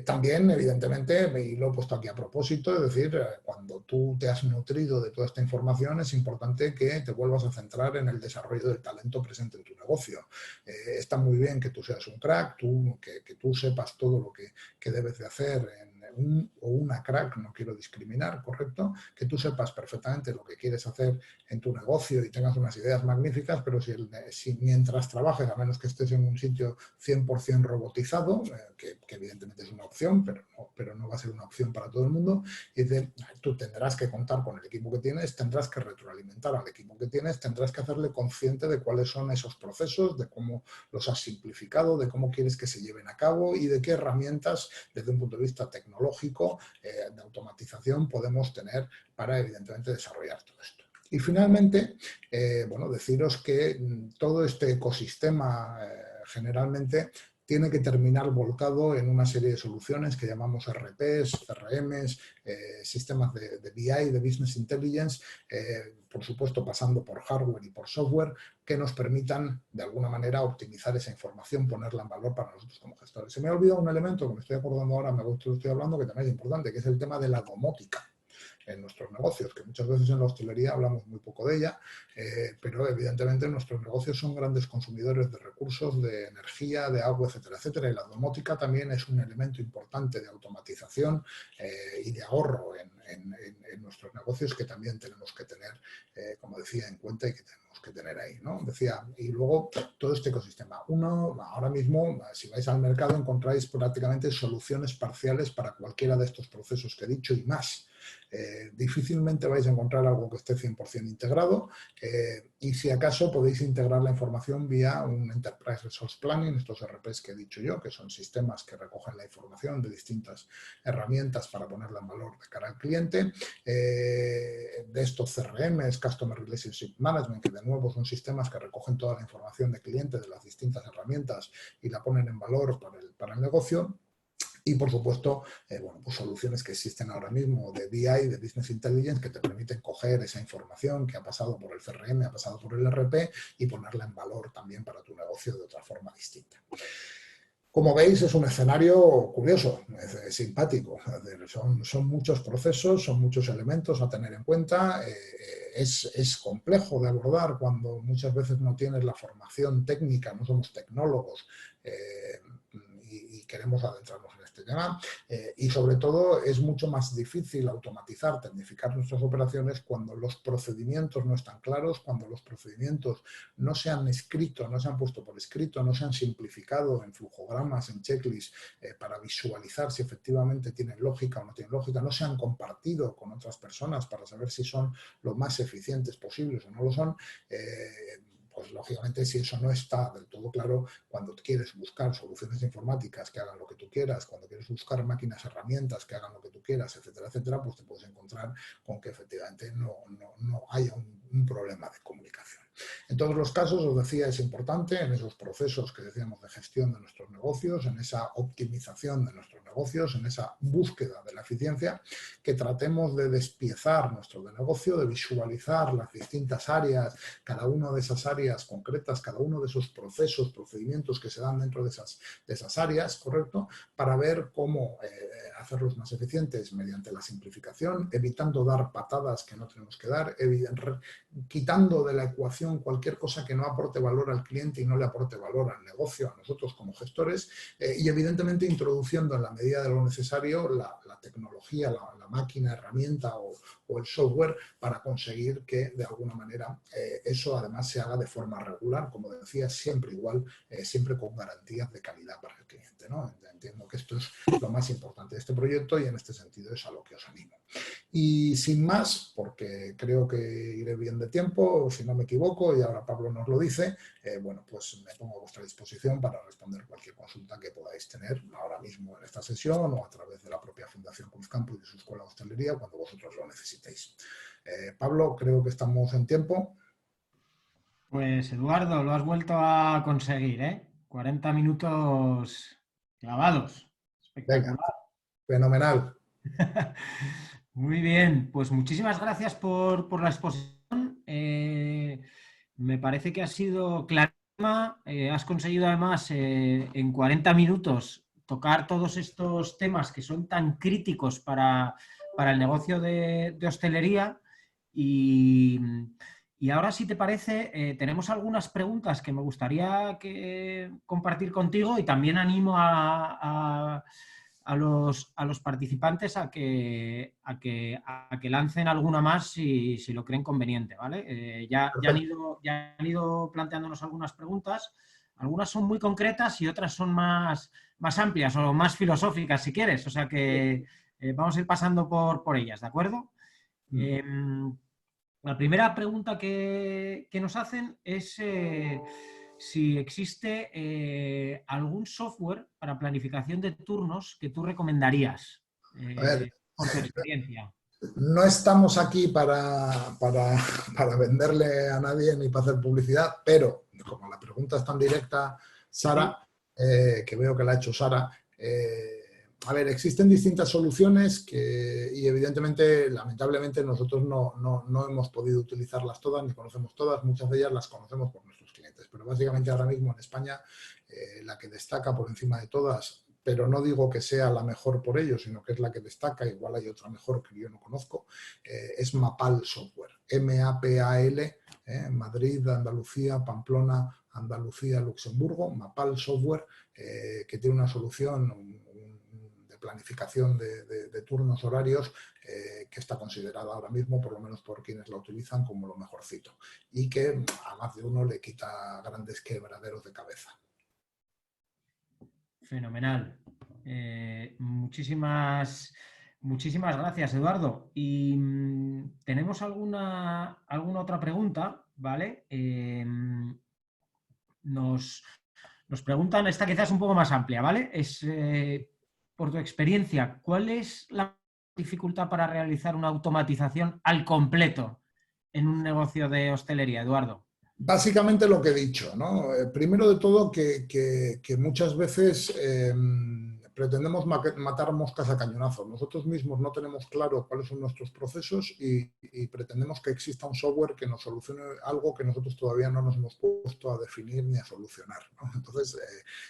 B: También, evidentemente, y lo he puesto aquí a propósito, es decir, cuando tú te has nutrido de toda esta información, es importante que te vuelvas a centrar en el desarrollo del talento presente en tu negocio. Está muy bien que tú seas un crack, que tú sepas todo lo que debes de hacer o una crack, no quiero discriminar, ¿correcto? Que tú sepas perfectamente lo que quieres hacer en tu negocio y tengas unas ideas magníficas, pero si mientras trabajes, a menos que estés en un sitio 100% robotizado, que evidentemente es una opción, pero no va a ser una opción para todo el mundo, y tú tendrás que contar con el equipo que tienes, tendrás que retroalimentar al equipo que tienes, tendrás que hacerle consciente de cuáles son esos procesos, de cómo los has simplificado, de cómo quieres que se lleven a cabo y de qué herramientas, desde un punto de vista tecnológico, de automatización, podemos tener para, evidentemente, desarrollar todo esto. Y finalmente, bueno, deciros que todo este ecosistema generalmente tiene que terminar volcado en una serie de soluciones que llamamos RPs, CRMs, sistemas de BI, de Business Intelligence, por supuesto pasando por hardware y por software, que nos permitan de alguna manera optimizar esa información, ponerla en valor para nosotros como gestores. Se me ha olvidado un elemento que me estoy acordando ahora, me estoy hablando, que también es importante, que es el tema de la domótica en nuestros negocios, que muchas veces en la hostelería hablamos muy poco de ella, pero evidentemente nuestros negocios son grandes consumidores de recursos, de energía, de agua, etcétera, etcétera, y la domótica también es un elemento importante de automatización y de ahorro en nuestros negocios que también tenemos que tener, como decía, en cuenta y que tenemos que tener ahí, ¿no? Decía, y luego todo este ecosistema. Ahora mismo, si vais al mercado, encontráis prácticamente soluciones parciales para cualquiera de estos procesos que he dicho y más. Difícilmente vais a encontrar algo que esté 100% integrado y si acaso podéis integrar la información vía un Enterprise Resource Planning, estos RPs que he dicho yo, que son sistemas que recogen la información de distintas herramientas para ponerla en valor de cara al cliente, de estos CRMs, Customer Relationship Management, que de nuevo son sistemas que recogen toda la información de cliente de las distintas herramientas y la ponen en valor para el negocio. Y, por supuesto, bueno, pues soluciones que existen ahora mismo de BI, de Business Intelligence, que te permiten coger esa información que ha pasado por el CRM, ha pasado por el ERP y ponerla en valor también para tu negocio de otra forma distinta. Como veis, es un escenario curioso, simpático. Son muchos procesos, son muchos elementos a tener en cuenta. Es complejo de abordar cuando muchas veces no tienes la formación técnica, no somos tecnólogos y queremos adentrarnos en este tema. Y sobre todo es mucho más difícil automatizar, tecnificar nuestras operaciones cuando los procedimientos no están claros, cuando los procedimientos no se han escrito, no se han puesto por escrito, no se han simplificado en flujogramas, en checklists, para visualizar si efectivamente tienen lógica o no tienen lógica, no se han compartido con otras personas para saber si son lo más eficientes posibles o no lo son. Pues lógicamente si eso no está del todo claro, cuando quieres buscar soluciones informáticas que hagan lo que tú quieras, cuando quieres buscar máquinas, herramientas que hagan lo que tú quieras, etcétera, etcétera, pues te puedes encontrar con que efectivamente no haya un problema de comunicación. En todos los casos, os decía, es importante en esos procesos que decíamos de gestión de nuestros negocios, en esa optimización de nuestros negocios, en esa búsqueda de la eficiencia, que tratemos de despiezar nuestro negocio, de visualizar las distintas áreas, cada una de esas áreas concretas, cada uno de esos procesos, procedimientos que se dan dentro de esas áreas, ¿correcto? Para ver cómo hacerlos más eficientes mediante la simplificación, evitando dar patadas que no tenemos que dar, quitando de la ecuación cualquier cosa que no aporte valor al cliente y no le aporte valor al negocio, a nosotros como gestores, y evidentemente introduciendo en la medida de lo necesario la tecnología, la máquina, herramienta o el software para conseguir que de alguna manera eso además se haga de forma regular, como decía, siempre igual, siempre con garantías de calidad para el cliente, ¿no? Entiendo que esto es lo más importante de este proyecto y en este sentido es a lo que os animo. Y sin más, porque creo que iré bien de tiempo, si no me equivoco, y ahora Pablo nos lo dice, bueno, pues me pongo a vuestra disposición para responder cualquier consulta que podáis tener ahora mismo en esta sesión o a través de la propia Fundación Cruzcampo y de su Escuela de Hostelería cuando vosotros lo necesitéis. Pablo, creo que estamos en tiempo.
A: Pues Eduardo, lo has vuelto a conseguir, ¿eh? 40 minutos clavados.
B: Venga,
A: Espectacular.
B: fenomenal.
A: Muy bien, pues muchísimas gracias por la exposición. Me parece que ha sido clarísima. Has conseguido además en 40 minutos tocar todos estos temas que son tan críticos para el negocio de hostelería. Y ahora, si te parece, tenemos algunas preguntas que me gustaría compartir contigo y también animo a los participantes a que lancen alguna más si lo creen conveniente, ¿vale? Ya han ido planteándonos algunas preguntas. Algunas son muy concretas y otras son más amplias o más filosóficas, si quieres. O sea que vamos a ir pasando por ellas, ¿de acuerdo? La primera pregunta que nos hacen es si existe algún software para planificación de turnos que tú recomendarías
B: A ver,
A: por tu experiencia.
B: no estamos aquí para venderle a nadie ni para hacer publicidad, pero como la pregunta es tan directa, Sara, que veo que la ha hecho Sara, a ver, existen distintas soluciones y evidentemente, lamentablemente, nosotros no hemos podido utilizarlas todas, ni conocemos todas, muchas de ellas las conocemos por nuestros clientes, pero básicamente ahora mismo en España la que destaca por encima de todas, pero no digo que sea la mejor por ello, sino que es la que destaca, igual hay otra mejor que yo no conozco, es Mapal Software, M-A-P-A-L, Madrid, Andalucía, Pamplona, Andalucía, Luxemburgo, Mapal Software, que tiene una solución de planificación de turnos horarios que está considerada ahora mismo, por lo menos por quienes la utilizan, como lo mejorcito y que a más de uno le quita grandes quebraderos de cabeza.
A: Fenomenal. Muchísimas Muchísimas gracias, Eduardo. Y tenemos alguna otra pregunta, ¿vale? Nos, nos preguntan, esta quizás un poco más amplia, ¿vale? Es, por tu experiencia, ¿cuál es la dificultad para realizar una automatización al completo en un negocio de hostelería, Eduardo?
B: Básicamente lo que he dicho, ¿no? Primero de todo que muchas veces pretendemos matar moscas a cañonazos. Nosotros mismos no tenemos claro cuáles son nuestros procesos y pretendemos que exista un software que nos solucione algo que nosotros todavía no nos hemos puesto a definir ni a solucionar, ¿no? Entonces,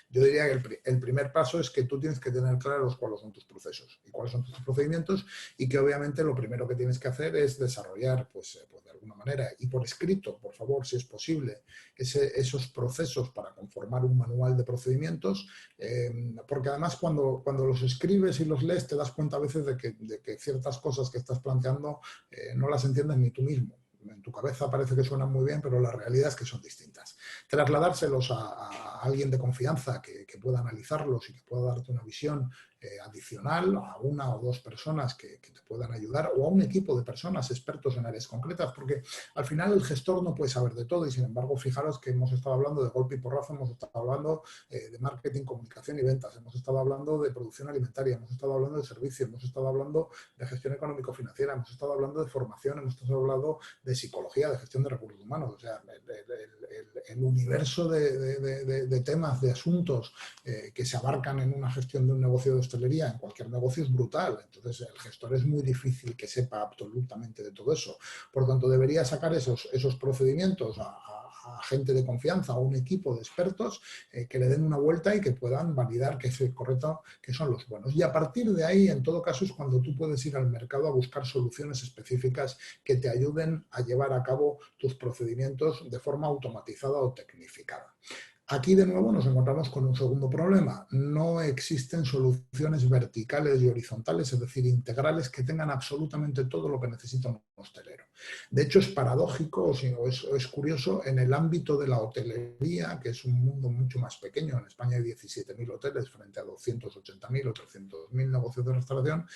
B: yo diría que el primer paso es que tú tienes que tener claros cuáles son tus procesos y cuáles son tus procedimientos y que obviamente lo primero que tienes que hacer es desarrollar, pues de alguna manera y por escrito, por favor, si es posible, esos procesos para conformar un manual de procedimientos, porque además cuando los escribes y los lees te das cuenta a veces de que ciertas cosas que estás planteando no las entiendes ni tú mismo. En tu cabeza parece que suenan muy bien, pero la realidad es que son distintas. Trasladárselos a alguien de confianza que pueda analizarlos y que pueda darte una visión adicional a una o dos personas que te puedan ayudar o a un equipo de personas expertos en áreas concretas, porque al final el gestor no puede saber de todo y sin embargo fijaros que hemos estado hablando de golpe y porrazo, hemos estado hablando de marketing, comunicación y ventas, hemos estado hablando de producción alimentaria, hemos estado hablando de servicios, hemos estado hablando de gestión económico-financiera, hemos estado hablando de formación, hemos estado hablando de psicología, de gestión de recursos humanos, o sea, el universo de temas, de asuntos que se abarcan en una gestión de un negocio de hostelería, en cualquier negocio, es brutal. Entonces, el gestor es muy difícil que sepa absolutamente de todo eso. Por tanto, debería sacar esos procedimientos a gente de confianza, a un equipo de expertos que le den una vuelta y que puedan validar que es el correcto, que son los buenos. Y a partir de ahí, en todo caso, es cuando tú puedes ir al mercado a buscar soluciones específicas que te ayuden a llevar a cabo tus procedimientos de forma automatizada o tecnificada. Aquí de nuevo nos encontramos con un segundo problema. No existen soluciones verticales y horizontales, es decir, integrales que tengan absolutamente todo lo que necesita un hostelero. De hecho, es paradójico o es curioso en el ámbito de la hotelería, que es un mundo mucho más pequeño. En España hay 17.000 hoteles frente a 280.000 o 300.000 negocios de restauración.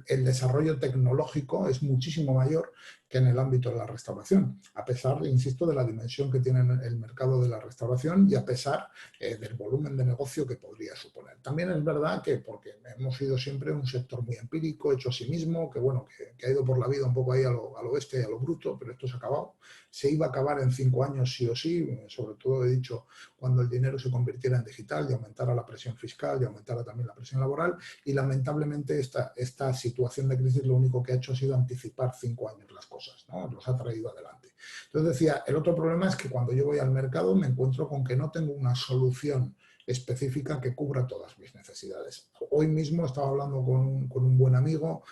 B: El desarrollo tecnológico es muchísimo mayor que en el ámbito de la restauración, a pesar, insisto, de la dimensión que tiene el mercado de la restauración y a pesar del volumen de negocio que podría suponer. También es verdad que porque hemos sido siempre un sector muy empírico, hecho a sí mismo, que bueno, que ha ido por la vida un poco ahí al oeste y a lo bruto, pero esto se ha acabado. Se iba a acabar en 5 años sí o sí, sobre todo he dicho cuando el dinero se convirtiera en digital y aumentara la presión fiscal y aumentara también la presión laboral y lamentablemente esta situación de crisis lo único que ha hecho ha sido anticipar 5 años las cosas, ¿no? Los ha traído adelante. Entonces decía, el otro problema es que cuando yo voy al mercado me encuentro con que no tengo una solución específica que cubra todas mis necesidades. Hoy mismo estaba hablando con un buen amigo,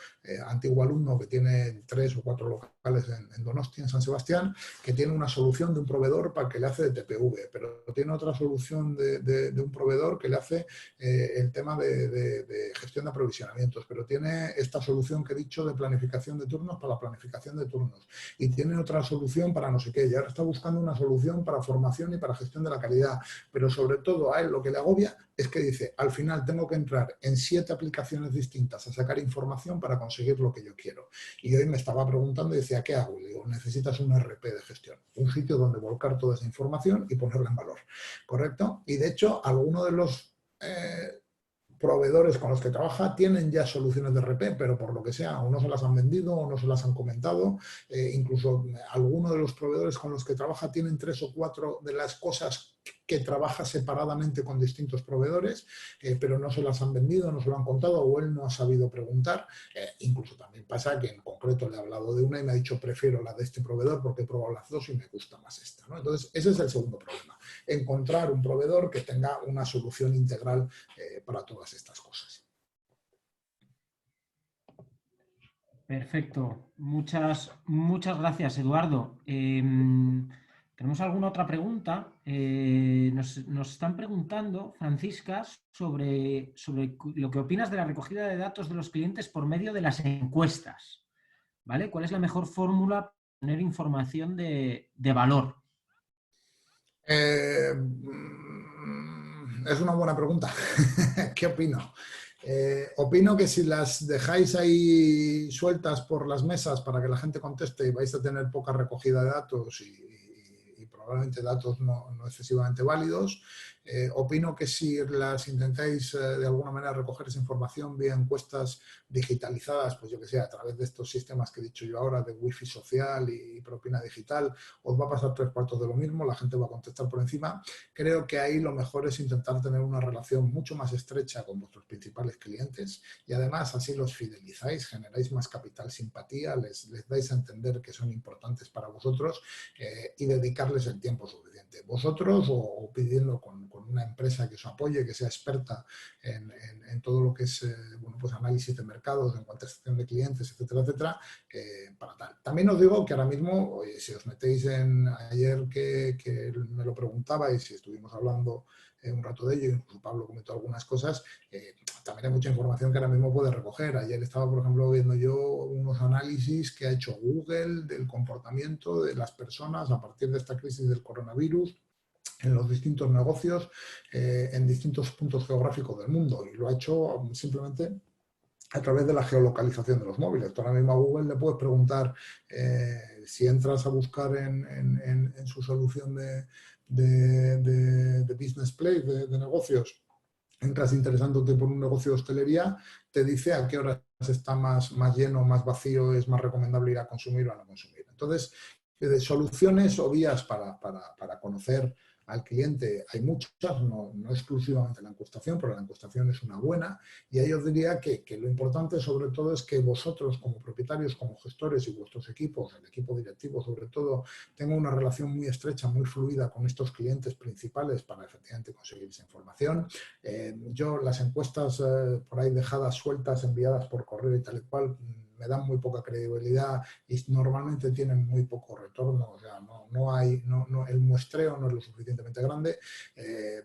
B: antiguo alumno que tiene 3 o 4 locales en Donostia, en San Sebastián, que tiene una solución de un proveedor para que le hace de TPV, pero tiene otra solución de un proveedor que le hace el tema de gestión de aprovisionamientos, pero tiene esta solución que he dicho de planificación de turnos para la planificación de turnos y tiene otra solución para no sé qué, y ahora está buscando una solución para formación y para gestión de la calidad, pero sobre todo a él lo que le agobia es que dice, al final tengo que entrar en 7 aplicaciones distintas a sacar información para conseguir lo que yo quiero. Y hoy me estaba preguntando y decía, ¿qué hago? Y digo, necesitas un RP de gestión, un sitio donde volcar toda esa información y ponerla en valor, ¿correcto? Y de hecho, alguno de los proveedores con los que trabaja tienen ya soluciones de RP, pero por lo que sea, o no se las han vendido o no se las han comentado. Incluso algunos de los proveedores con los que trabaja tienen 3 o 4 de las cosas que trabaja separadamente con distintos proveedores, pero no se las han vendido, no se lo han contado o él no ha sabido preguntar. Incluso también pasa que en concreto le he hablado de una y me ha dicho prefiero la de este proveedor porque he probado las dos y me gusta más esta, ¿no? Entonces, ese es el segundo problema. Encontrar un proveedor que tenga una solución integral para todas estas cosas.
A: Perfecto. Muchas gracias, Eduardo. ¿Tenemos alguna otra pregunta? Nos están preguntando, Francisca, sobre lo que opinas de la recogida de datos de los clientes por medio de las encuestas. ¿Vale? ¿Cuál es la mejor fórmula para tener información de valor?
B: Es una buena pregunta. ¿Qué opino? Opino que si las dejáis ahí sueltas por las mesas para que la gente conteste, vais a tener poca recogida de datos y probablemente datos no excesivamente válidos. Opino que si las intentáis de alguna manera recoger esa información vía encuestas digitalizadas, pues yo que sé, a través de estos sistemas que he dicho yo ahora, de wifi social y propina digital, os va a pasar 3/4 de lo mismo, la gente va a contestar por encima. Creo que ahí lo mejor es intentar tener una relación mucho más estrecha con vuestros principales clientes y además así los fidelizáis, generáis más capital simpatía, les dais a entender que son importantes para vosotros y dedicarles el tiempo suficiente. Vosotros o pidiendo con una empresa que os apoye, que sea experta en todo lo que es bueno, pues análisis de mercados, en contestación de clientes, etcétera, etcétera, para tal. También os digo que ahora mismo, oye, si os metéis en ayer que me lo preguntabais, si estuvimos hablando un rato de ello, incluso Pablo comentó algunas cosas, también hay mucha información que ahora mismo puede recoger. Ayer estaba, por ejemplo, viendo yo unos análisis que ha hecho Google del comportamiento de las personas a partir de esta crisis del coronavirus en los distintos negocios, en distintos puntos geográficos del mundo, y lo ha hecho simplemente a través de la geolocalización de los móviles. Tú ahora mismo a Google le puedes preguntar si entras a buscar en su solución de business play, de negocios, entras interesándote por un negocio de hostelería, te dice a qué horas está más lleno, más vacío, es más recomendable ir a consumir o a no consumir. Entonces, soluciones o vías para conocer al cliente hay muchas, no exclusivamente la encuestación, pero la encuestación es una buena, y ahí os diría que lo importante sobre todo es que vosotros como propietarios, como gestores y vuestros equipos, el equipo directivo sobre todo, tengan una relación muy estrecha, muy fluida con estos clientes principales para efectivamente conseguir esa información. Yo las encuestas por ahí dejadas sueltas, enviadas por correo y tal y cual, me dan muy poca credibilidad y normalmente tienen muy poco retorno, o sea, el muestreo no es lo suficientemente grande.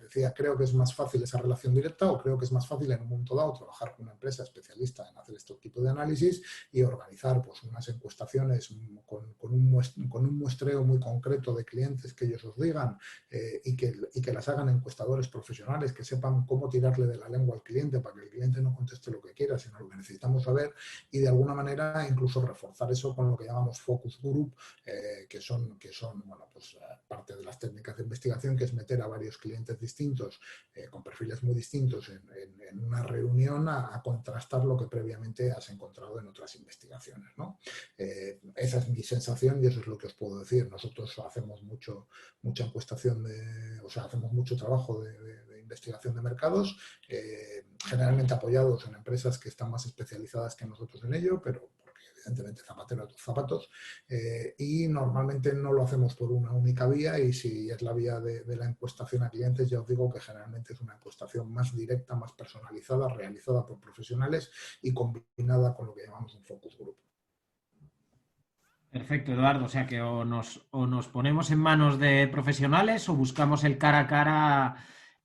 B: Decía, creo que es más fácil esa relación directa, o creo que es más fácil en un momento dado trabajar con una empresa especialista en hacer este tipo de análisis y organizar pues, unas encuestaciones con un muestreo muy concreto de clientes que ellos os digan y que las hagan encuestadores profesionales que sepan cómo tirarle de la lengua al cliente para que el cliente no conteste lo que quiera, sino lo que necesitamos saber, y de alguna manera incluso reforzar eso con lo que llamamos focus group, que son bueno, pues, parte de las técnicas de investigación, que es meter a varios clientes distintos con perfiles muy distintos en una reunión a contrastar lo que previamente has encontrado en otras investigaciones, ¿no? Esa es mi sensación y eso es lo que os puedo decir. Nosotros hacemos mucha encuestación, o sea, hacemos mucho trabajo de investigación de mercados, generalmente apoyados en empresas que están más especializadas que nosotros en ello, pero porque evidentemente zapatero a tus zapatos, y normalmente no lo hacemos por una única vía, y si es la vía de la encuestación a clientes, ya os digo que generalmente es una encuestación más directa, más personalizada, realizada por profesionales y combinada con lo que llamamos un focus group.
A: Perfecto, Eduardo. O sea que o nos ponemos en manos de profesionales o buscamos el cara a cara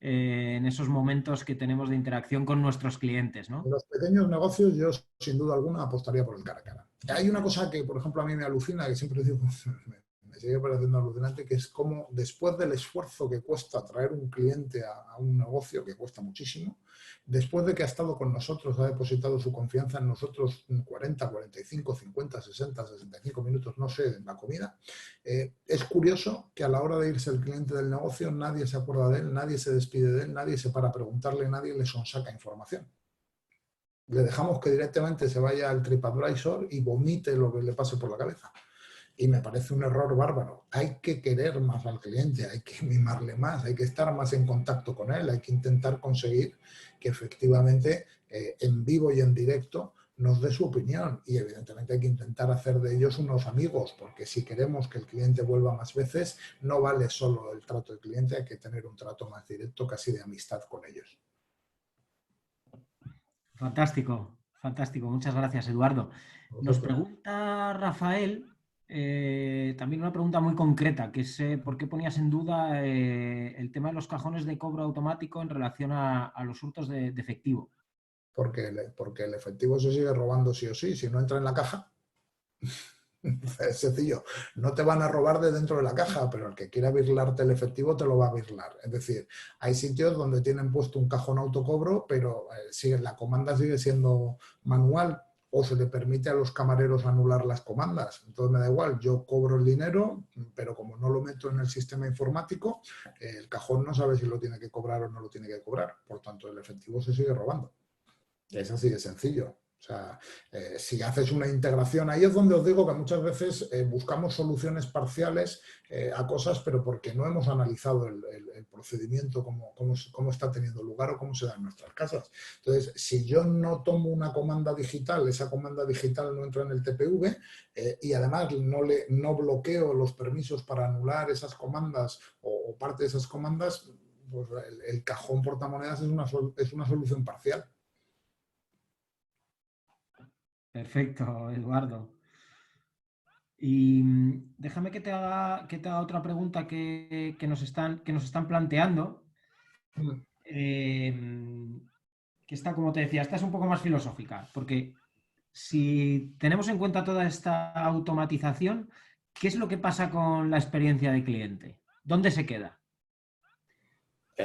A: en esos momentos que tenemos de interacción con nuestros clientes,
B: En
A: ¿no?
B: los pequeños negocios yo sin duda alguna apostaría por el cara a cara. Hay una cosa que, por ejemplo, a mí me alucina, que siempre digo, me sigue pareciendo alucinante, que es cómo después del esfuerzo que cuesta traer un cliente a un negocio, que cuesta muchísimo, después de que ha estado con nosotros, ha depositado su confianza en nosotros 40, 45, 50, 60, 65 minutos, no sé, en la comida, es curioso que a la hora de irse el cliente del negocio nadie se acuerda de él, nadie se despide de él, nadie se para a preguntarle, nadie le sonsaca información. Le dejamos que directamente se vaya al TripAdvisor y vomite lo que le pase por la cabeza. Y me parece un error bárbaro. Hay que querer más al cliente, hay que mimarle más, hay que estar más en contacto con él, hay que intentar conseguir que efectivamente en vivo y en directo nos dé su opinión, y evidentemente hay que intentar hacer de ellos unos amigos, porque si queremos que el cliente vuelva más veces, no vale solo el trato del cliente, hay que tener un trato más directo, casi de amistad con ellos.
A: Fantástico, fantástico. Muchas gracias, Eduardo. Nos
B: Vosotros.
A: pregunta Rafael, también una pregunta muy concreta, que es ¿por qué ponías en duda el tema de los cajones de cobro automático en relación a los hurtos de efectivo?
B: Porque el efectivo se sigue robando sí o sí, si no entra en la caja. Es sencillo, no te van a robar de dentro de la caja, pero el que quiera birlarte el efectivo te lo va a birlar. Es decir, hay sitios donde tienen puesto un cajón autocobro, pero la comanda sigue siendo manual o se le permite a los camareros anular las comandas. Entonces me da igual, yo cobro el dinero, pero como no lo meto en el sistema informático, el cajón no sabe si lo tiene que cobrar o no lo tiene que cobrar. Por tanto, el efectivo se sigue robando. Es así de sencillo. O sea, si haces una integración, ahí es donde os digo que muchas veces buscamos soluciones parciales a cosas, pero porque no hemos analizado el procedimiento, cómo está teniendo lugar o cómo se da en nuestras casas. Entonces, si yo no tomo una comanda digital, esa comanda digital no entra en el TPV y además no bloqueo los permisos para anular esas comandas o parte de esas comandas, pues el cajón portamonedas es una solución parcial.
A: Perfecto, Eduardo. Y déjame que te haga otra pregunta que nos están planteando, que está, como te decía, esta es un poco más filosófica, porque si tenemos en cuenta toda esta automatización, ¿qué es lo que pasa con la experiencia de cliente? ¿Dónde se queda?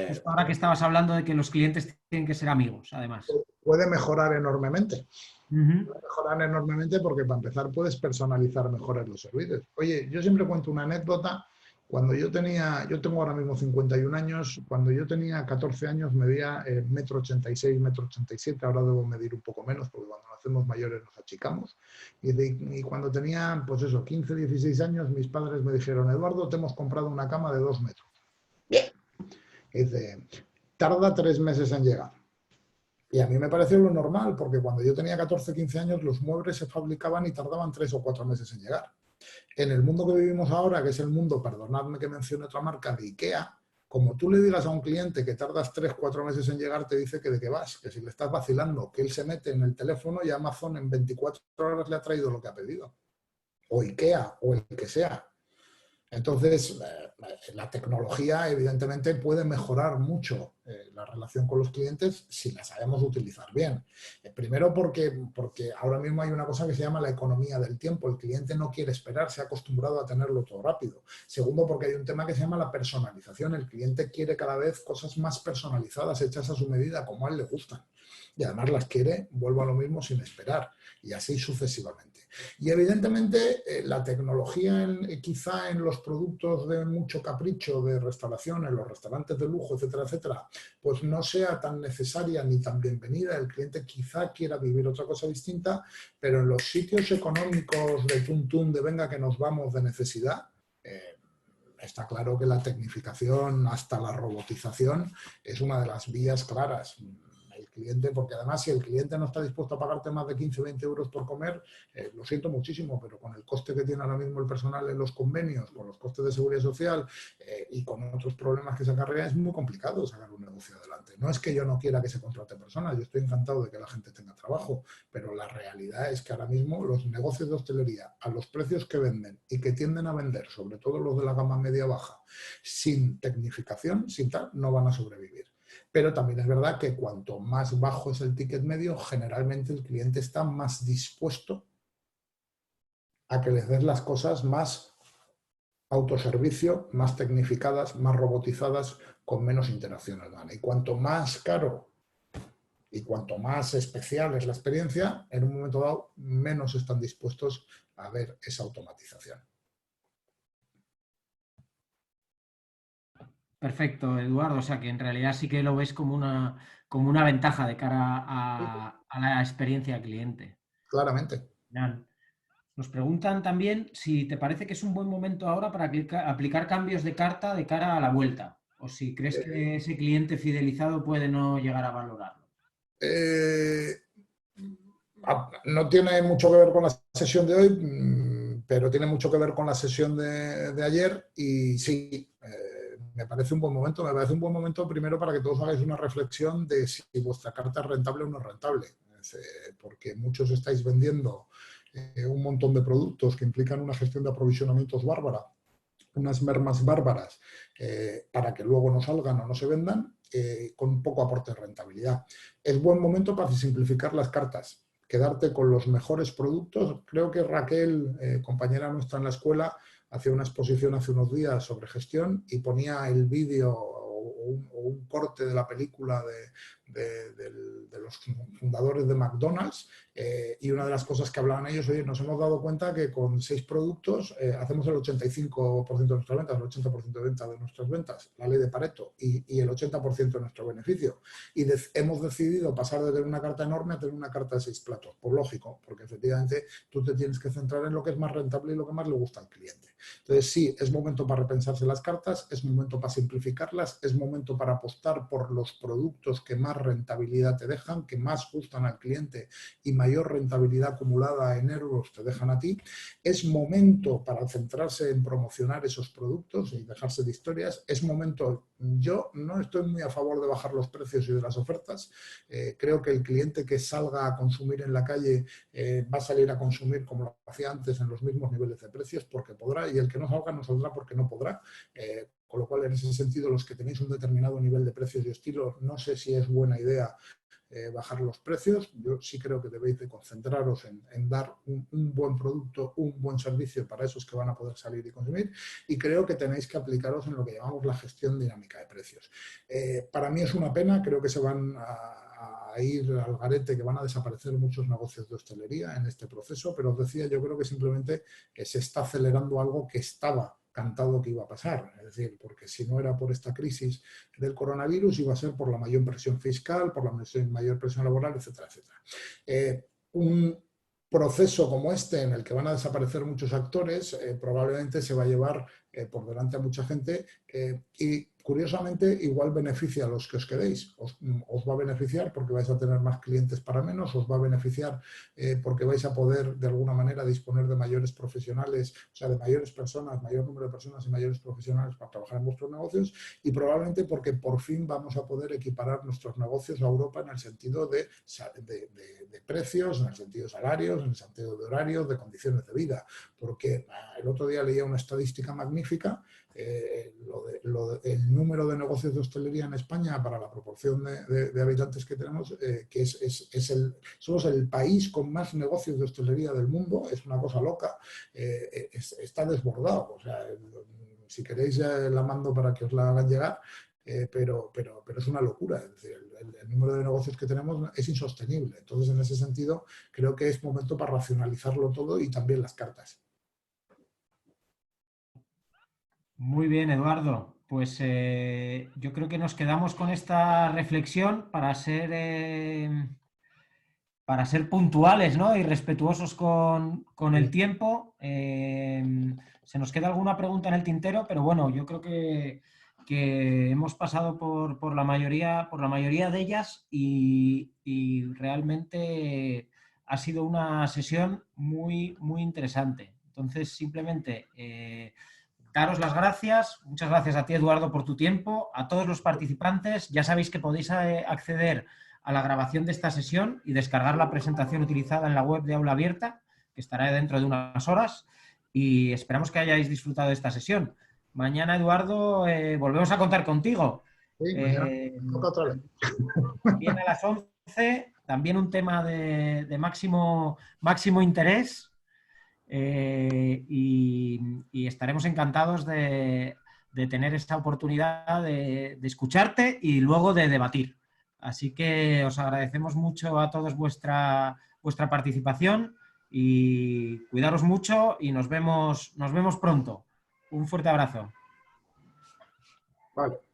A: Justo ahora que estabas hablando de que los clientes tienen que ser amigos, además.
B: Puede mejorar enormemente.
A: Uh-huh.
B: Mejorar enormemente porque para empezar puedes personalizar mejor los servicios. Oye, yo siempre cuento una anécdota. Cuando yo tengo ahora mismo 51 años, cuando yo tenía 14 años medía 1,86 m, 1,87 m, ahora debo medir un poco menos porque cuando nos hacemos mayores nos achicamos. Y cuando tenía, pues eso, 15, 16 años, mis padres me dijeron, Eduardo, te hemos comprado una cama de 2 metros. Bien. Y dice, tarda 3 meses en llegar. Y a mí me pareció lo normal, porque cuando yo tenía 14, 15 años, los muebles se fabricaban y tardaban 3 o 4 meses en llegar. En el mundo que vivimos ahora, que es el mundo, perdonadme que mencione otra marca, de IKEA, como tú le digas a un cliente que tardas 3 o 4 meses en llegar, te dice que de qué vas, que si le estás vacilando, que él se mete en el teléfono y Amazon en 24 horas le ha traído lo que ha pedido. O IKEA, o el que sea. Entonces, la tecnología evidentemente puede mejorar mucho la relación con los clientes si la sabemos utilizar bien. Primero porque ahora mismo hay una cosa que se llama la economía del tiempo. El cliente no quiere esperar, se ha acostumbrado a tenerlo todo rápido. Segundo, porque hay un tema que se llama la personalización. El cliente quiere cada vez cosas más personalizadas, hechas a su medida, como a él le gustan. Y además las quiere, vuelvo a lo mismo, sin esperar. Y así sucesivamente. Y evidentemente la tecnología quizá en los productos de mucho capricho de restauración, en los restaurantes de lujo, etcétera, etcétera, pues no sea tan necesaria ni tan bienvenida. El cliente quizá quiera vivir otra cosa distinta, pero en los sitios económicos de tum de venga que nos vamos de necesidad, está claro que la tecnificación hasta la robotización es una de las vías claras. El cliente, porque además si el cliente no está dispuesto a pagarte más de 15 o 20 euros por comer, lo siento muchísimo, pero con el coste que tiene ahora mismo el personal en los convenios, con los costes de seguridad social y con otros problemas que se acarrea, es muy complicado sacar un negocio adelante. No es que yo no quiera que se contrate personas, yo estoy encantado de que la gente tenga trabajo, pero la realidad es que ahora mismo los negocios de hostelería, a los precios que venden y que tienden a vender, sobre todo los de la gama media-baja, sin tecnificación, sin tal, no van a sobrevivir. Pero también es verdad que cuanto más bajo es el ticket medio, generalmente el cliente está más dispuesto a que les des las cosas más autoservicio, más tecnificadas, más robotizadas, con menos interacción humana. Y cuanto más caro y cuanto más especial es la experiencia, en un momento dado, menos están dispuestos a ver esa automatización.
A: Perfecto, Eduardo. O sea que en realidad sí que lo ves como una ventaja de cara a la experiencia cliente.
B: Claramente.
A: Bien. Nos preguntan también si te parece que es un buen momento ahora para aplicar cambios de carta de cara a la vuelta, o si crees que ese cliente fidelizado puede no llegar a valorarlo.
B: No tiene mucho que ver con la sesión de hoy, pero tiene mucho que ver con la sesión de ayer y sí, me parece un buen momento. Me parece un buen momento primero para que todos hagáis una reflexión de si vuestra carta es rentable o no es rentable, porque muchos estáis vendiendo un montón de productos que implican una gestión de aprovisionamientos bárbara, unas mermas bárbaras para que luego no salgan o no se vendan con poco aporte de rentabilidad. Es buen momento para simplificar las cartas. quedarte con los mejores productos. Creo que Raquel, compañera nuestra en la escuela, hacía una exposición hace unos días sobre gestión y ponía el vídeo o un corte de la película de los fundadores de McDonald's, y una de las cosas que hablaban ellos: oye, nos hemos dado cuenta que con 6 productos hacemos el 85% de nuestras ventas, el 80% de ventas de nuestras ventas, la ley de Pareto, y el 80% de nuestro beneficio. Y hemos decidido pasar de tener una carta enorme a tener una carta de 6 platos. Por lógico, porque efectivamente tú te tienes que centrar en lo que es más rentable y lo que más le gusta al cliente. Entonces sí, es momento para repensarse las cartas, es momento para simplificarlas, es momento para apostar por los productos que más rentabilidad te dejan, que más gustan al cliente y mayor rentabilidad acumulada en euros te dejan a ti. Es momento para centrarse en promocionar esos productos y dejarse de historias. Es momento, yo no estoy muy a favor de bajar los precios y de las ofertas. Creo que el cliente que salga a consumir en la calle va a salir a consumir como lo hacía antes, en los mismos niveles de precios, porque podrá, y el que no salga no saldrá porque no podrá. Con lo cual, en ese sentido, los que tenéis un determinado nivel de precios y estilos, no sé si es buena idea bajar los precios. Yo sí creo que debéis de concentraros en dar un buen producto, un buen servicio para esos que van a poder salir y consumir, y creo que tenéis que aplicaros en lo que llamamos la gestión dinámica de precios. Para mí es una pena, creo que se van a ir al garete, que van a desaparecer muchos negocios de hostelería en este proceso, pero os decía, yo creo que simplemente se está acelerando algo que estaba cantado que iba a pasar, es decir, porque si no era por esta crisis del coronavirus, iba a ser por la mayor presión fiscal, por la mayor presión laboral, etcétera, etcétera. Un proceso como este, en el que van a desaparecer muchos actores, probablemente se va a llevar por delante a mucha gente, y curiosamente igual beneficia a los que os quedéis. Os va a beneficiar porque vais a tener más clientes para menos, os va a beneficiar porque vais a poder de alguna manera disponer de mayores profesionales, o sea, de mayores personas, mayor número de personas y mayores profesionales para trabajar en vuestros negocios, y probablemente porque por fin vamos a poder equiparar nuestros negocios a Europa en el sentido de precios, en el sentido de salarios, en el sentido de horarios, de condiciones de vida. Porque el otro día leía una estadística magnífica, el número de negocios de hostelería en España para la proporción de habitantes que tenemos, que somos el país con más negocios de hostelería del mundo. Es una cosa loca, está desbordado. O sea, si queréis la mando para que os la hagan llegar, pero es una locura. Es decir, el número de negocios que tenemos es insostenible. Entonces, en ese sentido, creo que es momento para racionalizarlo todo, y también las cartas.
A: Muy bien, Eduardo. Pues yo creo que nos quedamos con esta reflexión para ser puntuales, ¿no? Y respetuosos con el tiempo. Se nos queda alguna pregunta en el tintero, pero bueno, yo creo que hemos pasado por la mayoría de ellas, y realmente ha sido una sesión muy, muy interesante. Entonces, simplemente daros las gracias. Muchas gracias a ti, Eduardo, por tu tiempo. A todos los participantes, ya sabéis que podéis acceder a la grabación de esta sesión y descargar la presentación utilizada en la web de Aula Abierta, que estará dentro de unas horas, y esperamos que hayáis disfrutado de esta sesión. Mañana, Eduardo, volvemos a contar contigo.
B: Sí, mañana toca otra vez.
A: Viene a las 11, también un tema de máximo interés. Y estaremos encantados de tener esta oportunidad de escucharte y luego de debatir. Así que os agradecemos mucho a todos vuestra participación, y cuidaros mucho, y nos vemos pronto. Un fuerte abrazo.
B: Vale.